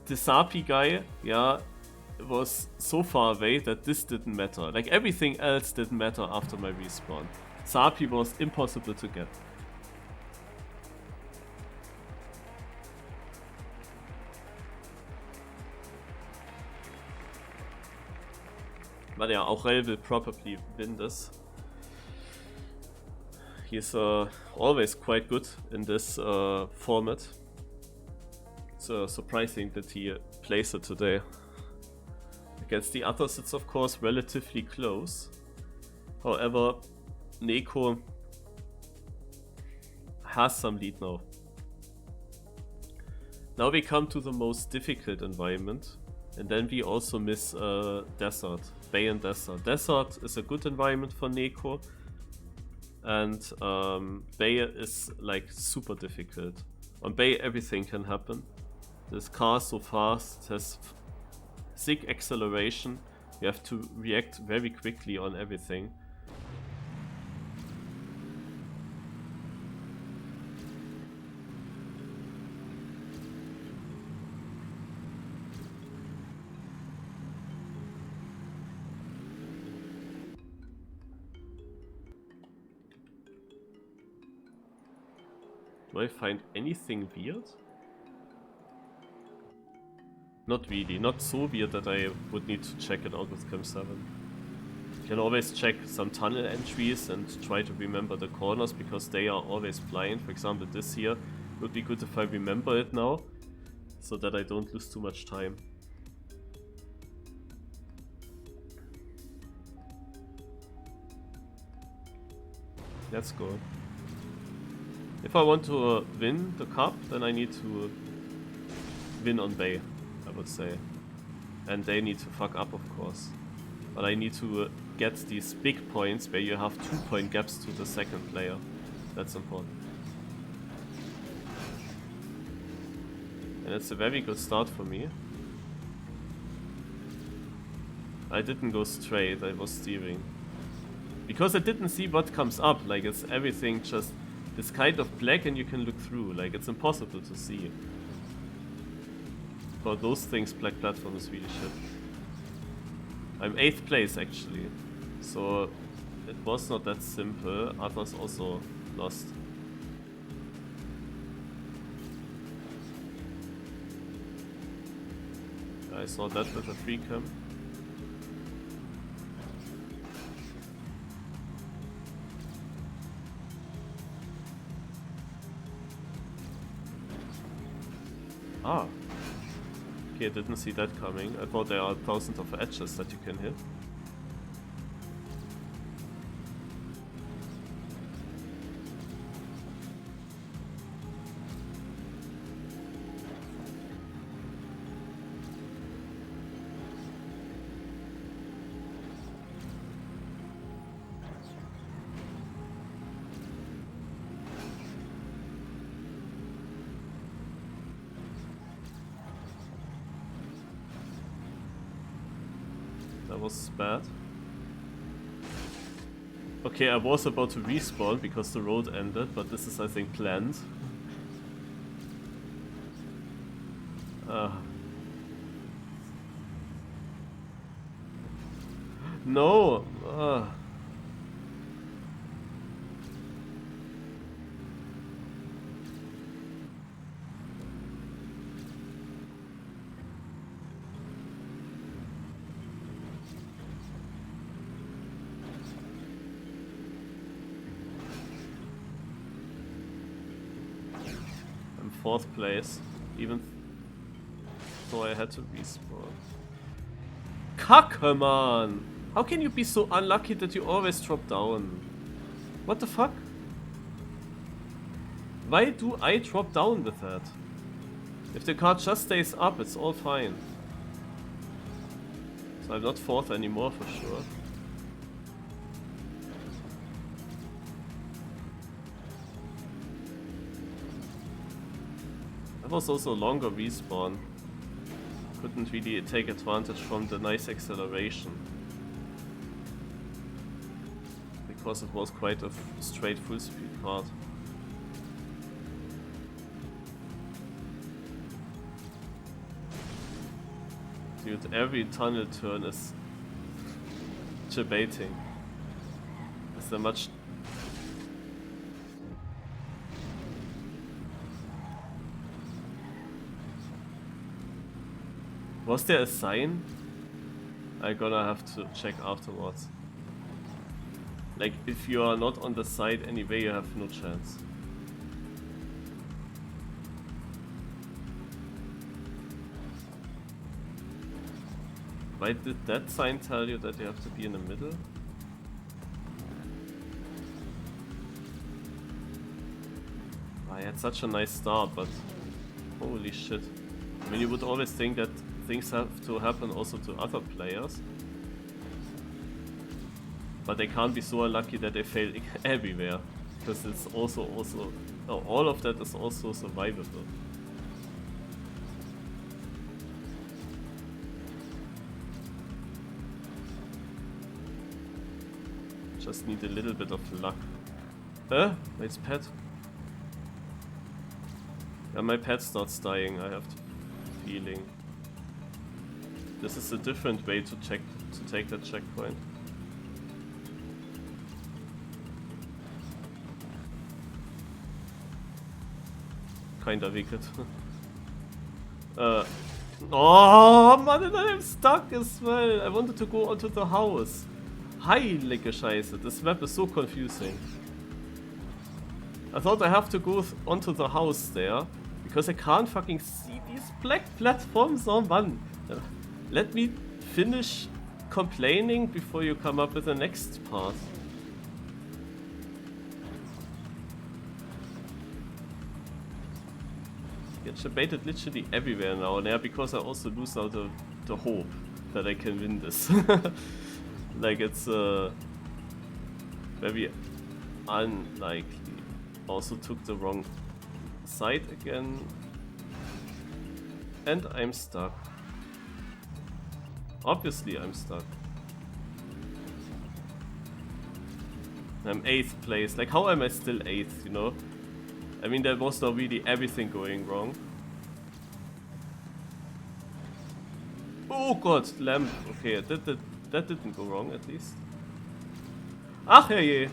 the Sapi guy, yeah, was so far away that this didn't matter. Like, everything else didn't matter after my respawn. Sapi was impossible to get. But yeah, Aurel will probably win this. He's always quite good in this format. It's surprising that he plays it today. Against the others, it's of course relatively close. However, Neko has some lead now. Now we come to the most difficult environment. And then we also miss Desert, Bay and Desert. Desert is a good environment for Neko. And Bay is like super difficult. On Bay everything can happen. This car is so fast, has sick acceleration. You have to react very quickly on everything. Do I find anything weird? Not really, not so weird that I would need to check it out with Cam 7. You can always check some tunnel entries and try to remember the corners because they are always blind. For example, this here would be good if I remember it now, so that I don't lose too much time. Let's go. If I want to win the cup, then I need to win on Bay, I would say. And they need to fuck up, of course. But I need to get these big points where you have 2-point gaps to the second player. That's important. And it's a very good start for me. I didn't go straight, I was steering. Because I didn't see what comes up, like it's everything just... It's kind of black and you can look through, like it's impossible to see. For those things, black platform is really shit. I'm 8th place actually, so it was not that simple. Others also lost. I saw that with a free cam. Ah. Okay, I didn't see that coming. I thought there are thousands of edges that you can hit. That was bad. Okay, I was about to respawn because the road ended, but this is, I think, planned. No! I'm 4th place, even though I had to respawn. Kacke, man! How can you be so unlucky that you always drop down? What the fuck? Why do I drop down with that? If the car just stays up, it's all fine. So I'm not 4th anymore for sure. That was also a longer respawn. Couldn't really take advantage from the nice acceleration. Because it was quite a straight full speed part. Dude, every tunnel turn is debating. Is there much... Was there a sign? I'm gonna have to check afterwards. Like, if you are not on the side anyway, you have no chance. Why did that sign tell you that you have to be in the middle? I had such a nice start, but holy shit. I mean, you would always think that things have to happen also to other players. But they can't be so unlucky that they fail everywhere. Because it's also oh, all of that is also survivable. Just need a little bit of luck. It's pet. Yeah, my pet starts dying, I have the feeling. This is a different way to take that checkpoint. Kinda wicked. Oh man, and I'm stuck as well. I wanted to go onto the house. Heilige Scheiße, this map is so confusing. I thought I have to go onto the house there, because I can't fucking see these black platforms. Oh man. Let me finish complaining before you come up with the next part. Get debated literally everywhere now and there, because I also lose out the hope that I can win this. Like, it's very unlikely. Also took the wrong side again. And I'm stuck. Obviously I'm stuck. I'm 8th place. Like, how am I still 8th, you know? I mean, there was not really everything going wrong. Oh god, lamp. Okay, that didn't go wrong at least. Ach herrje.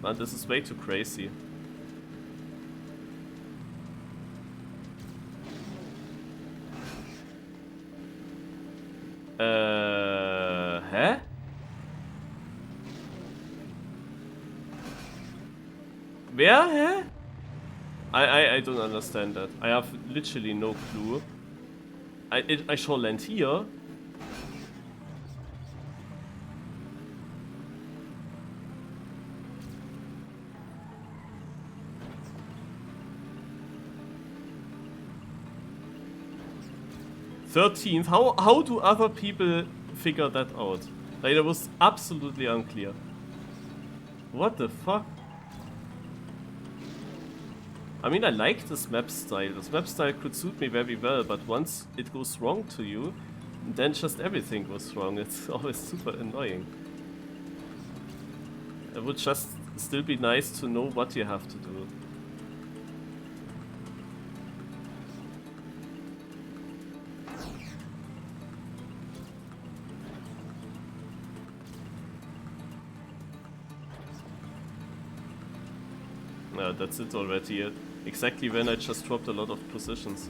Man, this is way too crazy. Hä? Wer? Hä? I don't understand that. I have literally no clue. I shall land here. "13th? How do other people figure that out? Like, that was absolutely unclear. What the fuck? I mean, I like this map style. This map style could suit me very well, but once it goes wrong to you, then just everything goes wrong. It's always super annoying. It would just still be nice to know what you have to do. Yeah, that's it already. Exactly when I just dropped a lot of positions.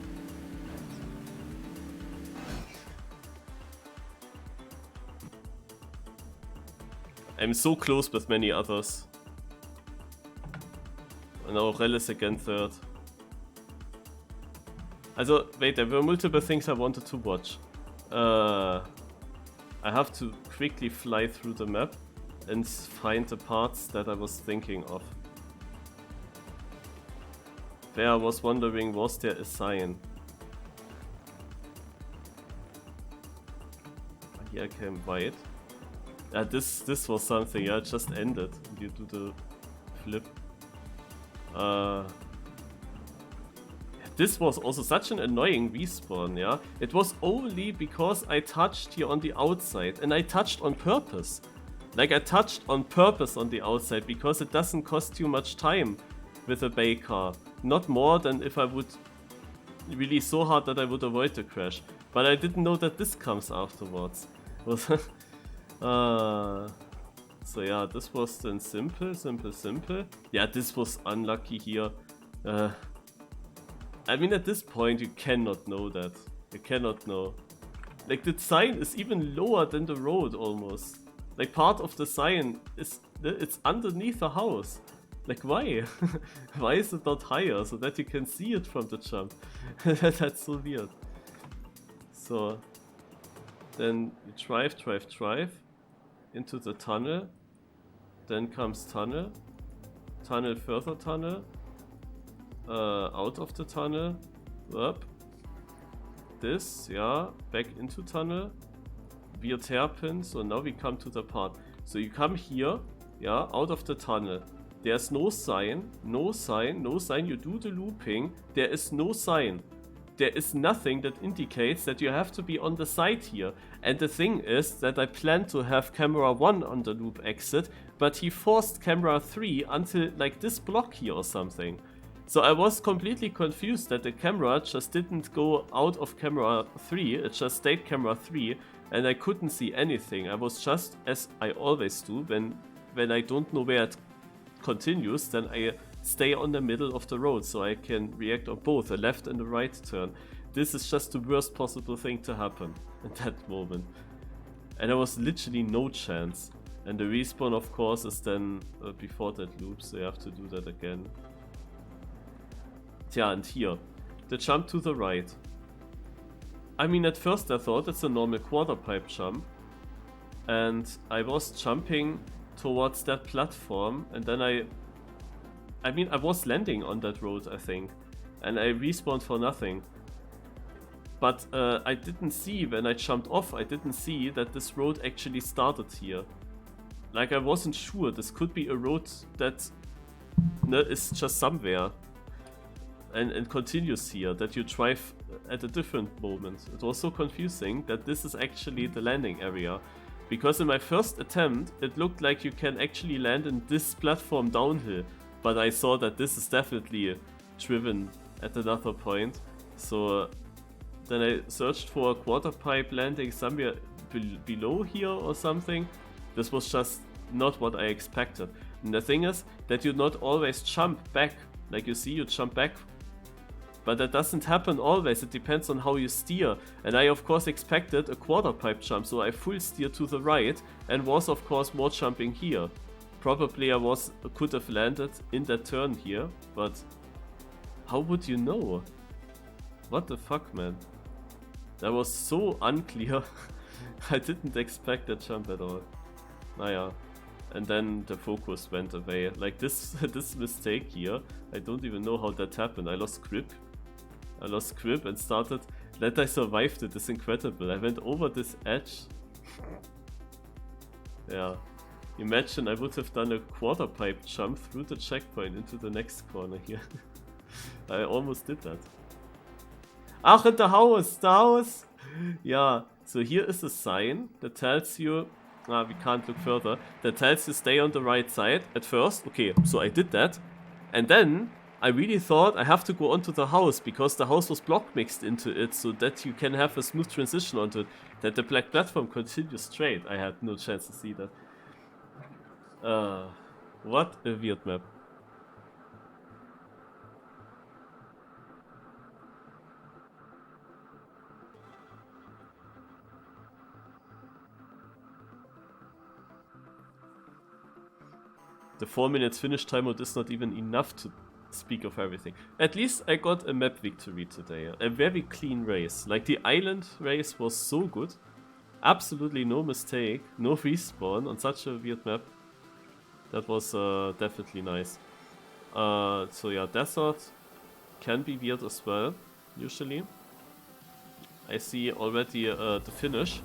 I'm so close with many others. Now Rel is again third. Also, wait, there were multiple things I wanted to watch. I have to quickly fly through the map and find the parts that I was thinking of. There I was wondering, was there a sign? Here I came wide. This was something, yeah, it just ended. You do the flip. This was also such an annoying respawn, yeah? It was only because I touched here on the outside, and I touched on purpose. Like, I touched on purpose on the outside because it doesn't cost you much time with a bay car. Not more than if I would really so hard that I would avoid the crash. But I didn't know that this comes afterwards. So yeah, this was then simple. Yeah, this was unlucky here. I mean, at this point, you cannot know that. You cannot know. Like, the sign is even lower than the road, almost. Like, part of the sign is... it's underneath the house. Like, why? Why is it not higher, so that you can see it from the jump? That's so weird. So... then you drive into the tunnel. Then comes tunnel. Further tunnel. Out of the tunnel. Up. This, yeah. Back into tunnel. Weird hairpin. So now we come to the part. So you come here, yeah, out of the tunnel. There's no sign. You do the looping. There is no sign. There is nothing that indicates that you have to be on the side here. And the thing is that I planned to have camera 1 on the loop exit, but he forced camera 3 until like this block here or something. So I was completely confused that the camera just didn't go out of camera 3, it just stayed camera 3, and I couldn't see anything. I was just, as I always do, when I don't know where it continues, then I stay on the middle of the road so I can react on both a left and a right turn. This is just the worst possible thing to happen at that moment. And there was literally no chance. And the respawn, of course, is then before that loop, so you have to do that again. Yeah, and here, the jump to the right. I mean, at first I thought it's a normal quarter pipe jump. And I was jumping towards that platform, and then I was landing on that road, I think, and I respawned for nothing. But I didn't see, when I jumped off, I didn't see that this road actually started here. Like, I wasn't sure, this could be a road that is just somewhere and continues here, that you drive at a different moment. It was so confusing that this is actually the landing area. Because in my first attempt, it looked like you can actually land in this platform downhill. But I saw that this is definitely driven at another point. So then I searched for a quarter pipe landing somewhere below here or something. This was just not what I expected. And the thing is that you not always jump back. Like you see, you jump back. But that doesn't happen always. It depends on how you steer. And I of course expected a quarter pipe jump. So I full steer to the right and was of course more jumping here. Probably I could have landed in that turn here, but how would you know? What the fuck, man? That was so unclear. I didn't expect that jump at all. Naja. And then the focus went away. Like this mistake here, I don't even know how that happened. I lost grip and started. That I survived it is incredible. I went over this edge. Yeah. Imagine I would have done a quarter pipe jump through the checkpoint into the next corner here. I almost did that. Ach, and the house! Yeah, so here is a sign that tells you, we can't look further, that tells you stay on the right side at first. Okay, so I did that. And then I really thought I have to go onto the house because the house was block mixed into it so that you can have a smooth transition onto it, that the black platform continues straight. I had no chance to see that. What a weird map. The 4 minutes finish time mode is not even enough to speak of everything. At least I got a map victory today. A very clean race. Like the island race was so good. Absolutely no mistake. No respawn on such a weird map. That was definitely nice. So yeah, desert can be weird as well, usually. I see already the finish.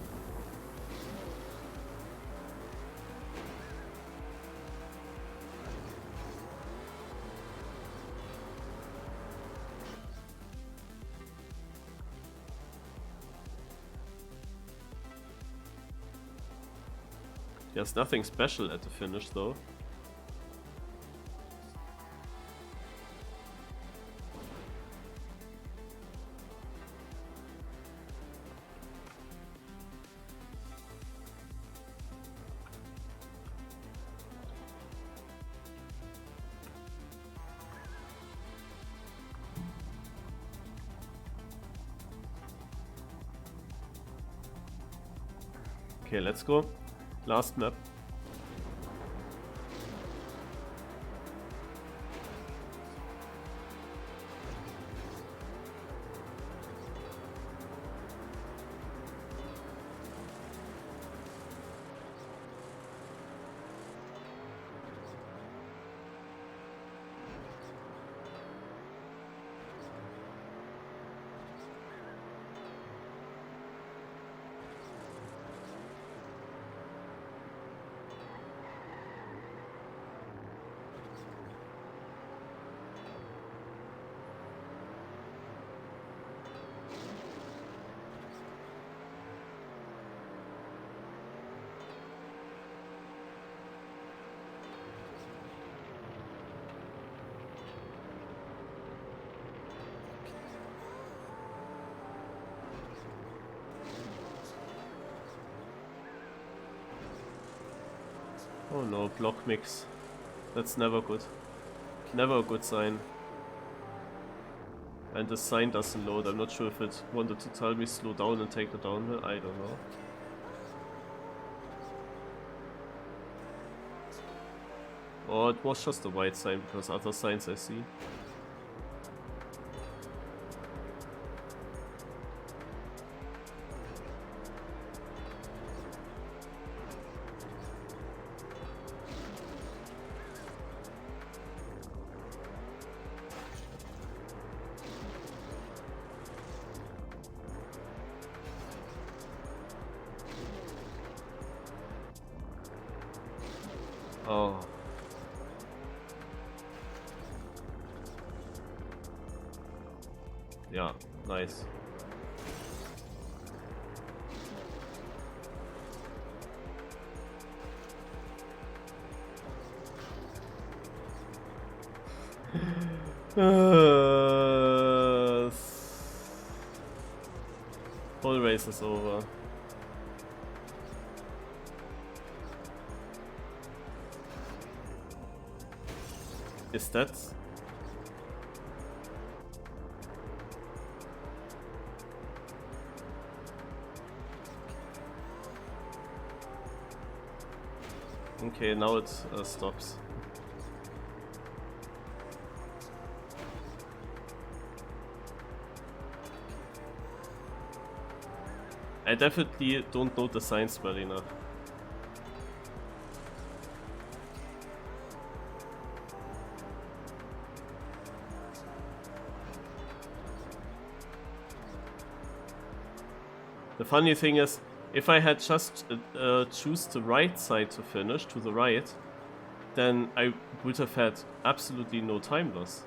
There's nothing special at the finish though. Okay, let's go. Last map. Oh no, block mix. That's never good. Never a good sign. And the sign doesn't load. I'm not sure if it wanted to tell me slow down and take the downhill. I don't know. Or it was just a white sign because other signs I see. Oh. Yeah, nice. Whole race is over. Is that? Okay, now it stops. I definitely don't know the signs well enough. The funny thing is, if I had just choose the right side to finish, to the right, then I would have had absolutely no time loss.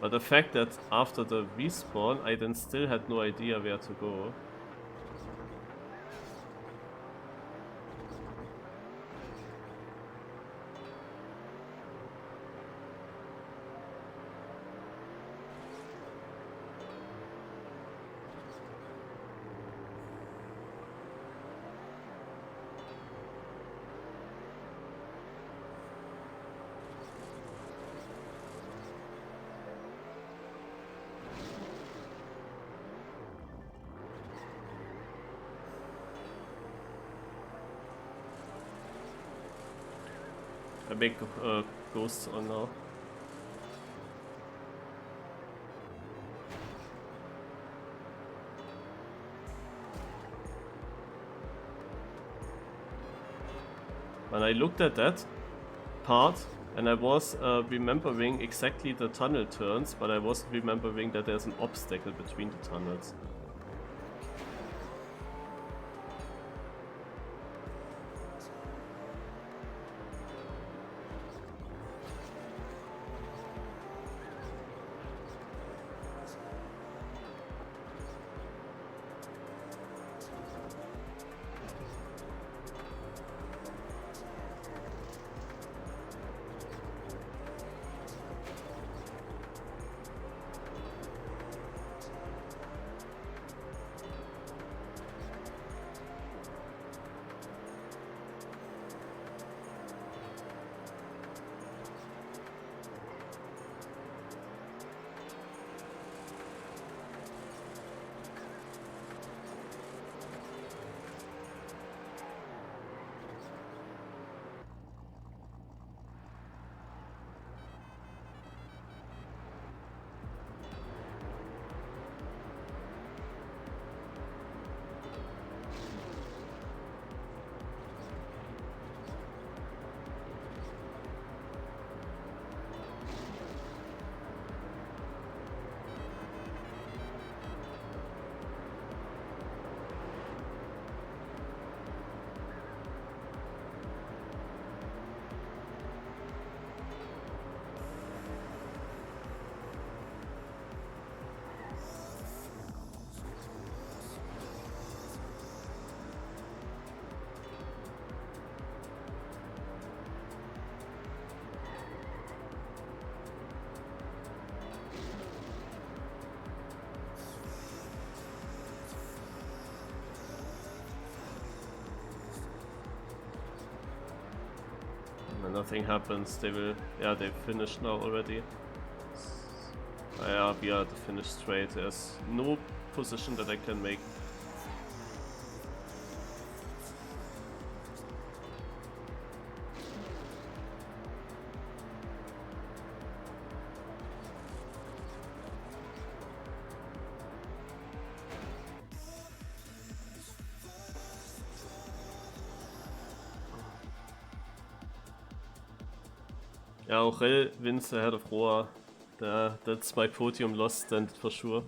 But the fact that after the respawn, I then still had no idea where to go. A big ghosts on now. When I looked at that part, and I was remembering exactly the tunnel turns, but I wasn't remembering that there's an obstacle between the tunnels. Nothing happens, they will, yeah, they've finished now already. Yeah, we are at the finish straight, there's no position that I can make. Yeah, Aurel wins ahead of Roa. That's my podium loss then for sure.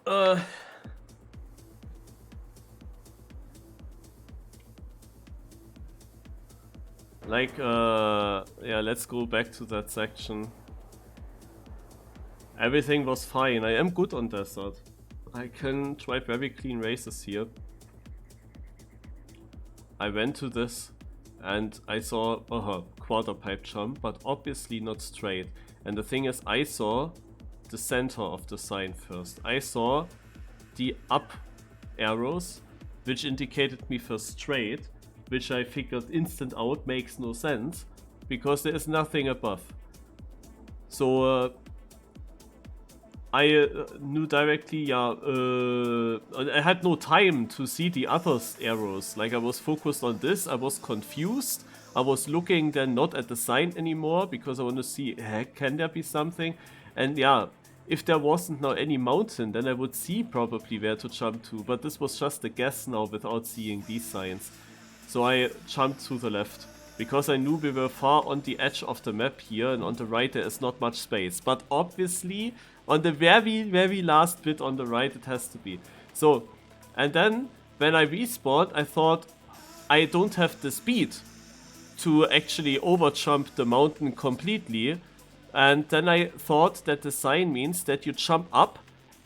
Yeah, let's go back to that section. Everything was fine. I am good on desert. I can drive very clean races here. I went to this and I saw quarter pipe jump, but obviously not straight. And the thing is, I saw the center of the sign first. I saw the up arrows, which indicated me for straight, which I figured instant out makes no sense, because there is nothing above. So I knew directly, yeah, I had no time to see the other arrows. Like, I was focused on this, I was confused. I was looking then not at the sign anymore, because I want to see, can there be something? And yeah, if there wasn't now any mountain, then I would see probably where to jump to. But this was just a guess now without seeing these signs. So I jumped to the left, because I knew we were far on the edge of the map here, and on the right there is not much space. But obviously, on the very, very last bit on the right, it has to be. So, and then, when I respawned, I thought, I don't have the speed to actually overjump the mountain completely. And then I thought that the sign means that you jump up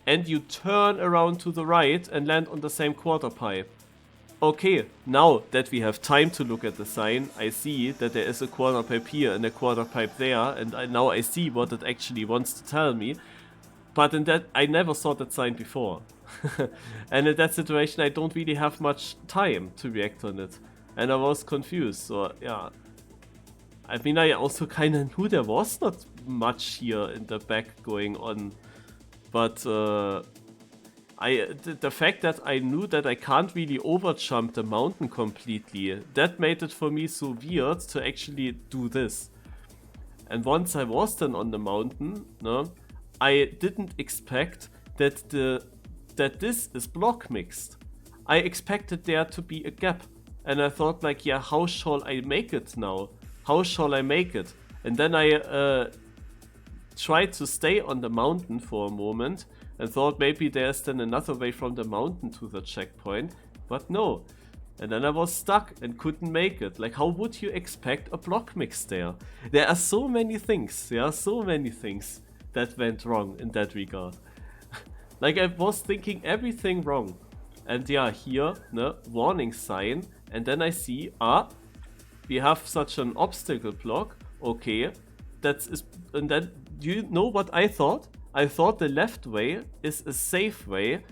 and you turn around to the right and land on the same quarter pipe. Okay, now that we have time to look at the sign, I see that there is a quarter pipe here and a quarter pipe there, and now I see what it actually wants to tell me. But in that, I never saw that sign before. And in that situation, I don't really have much time to react on it. And I was confused, so yeah. I mean, I also kinda knew there was not much here in the back going on. But the fact that I knew that I can't really overjump the mountain completely, that made it for me so weird to actually do this. And once I was then on the mountain, no, I didn't expect that this is block mixed. I expected there to be a gap. And I thought like, yeah, how shall I make it now? How shall I make it? And then I tried to stay on the mountain for a moment and thought maybe there's then another way from the mountain to the checkpoint, but no. And then I was stuck and couldn't make it. Like, how would you expect a block mix there? There are so many things, that went wrong in that regard. Like, I was thinking everything wrong. And yeah, here, no, warning sign, and then I see, we have such an obstacle block, okay, and then, you know what I thought? I thought the left way is a safe way,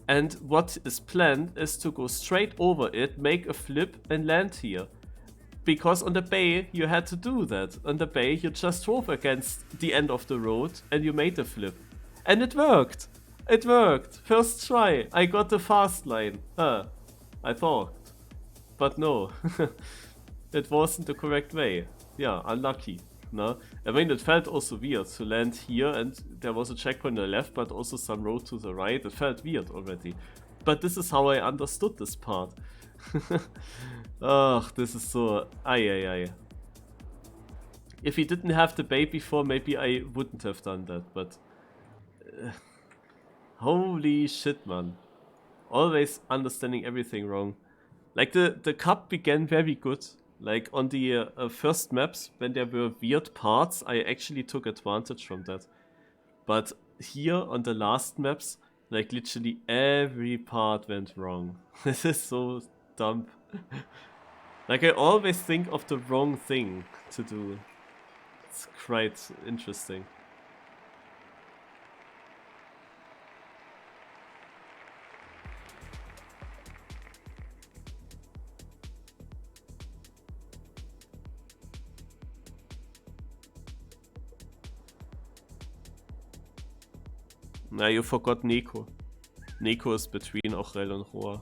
and what is planned is to go straight over it, make a flip, and land here. Because on the bay, you had to do that. On the bay, you just drove against the end of the road, and you made a flip. And it worked! It worked! First try, I got the fast line. I thought. But no. It wasn't the correct way. Yeah, unlucky. No? I mean, it felt also weird to land here and there was a checkpoint on the left, but also some road to the right. It felt weird already. But this is how I understood this part. Ugh, this is so... Ay. If he didn't have the bay before, maybe I wouldn't have done that, but... holy shit, man. Always understanding everything wrong. Like, the cup began very good. Like, on the first maps, when there were weird parts, I actually took advantage from that. But here, on the last maps, like, literally every part went wrong. This is so dumb. Like, I always think of the wrong thing to do. It's quite interesting. Na, you forgot Neko. Neko is between Ochrel and Roa.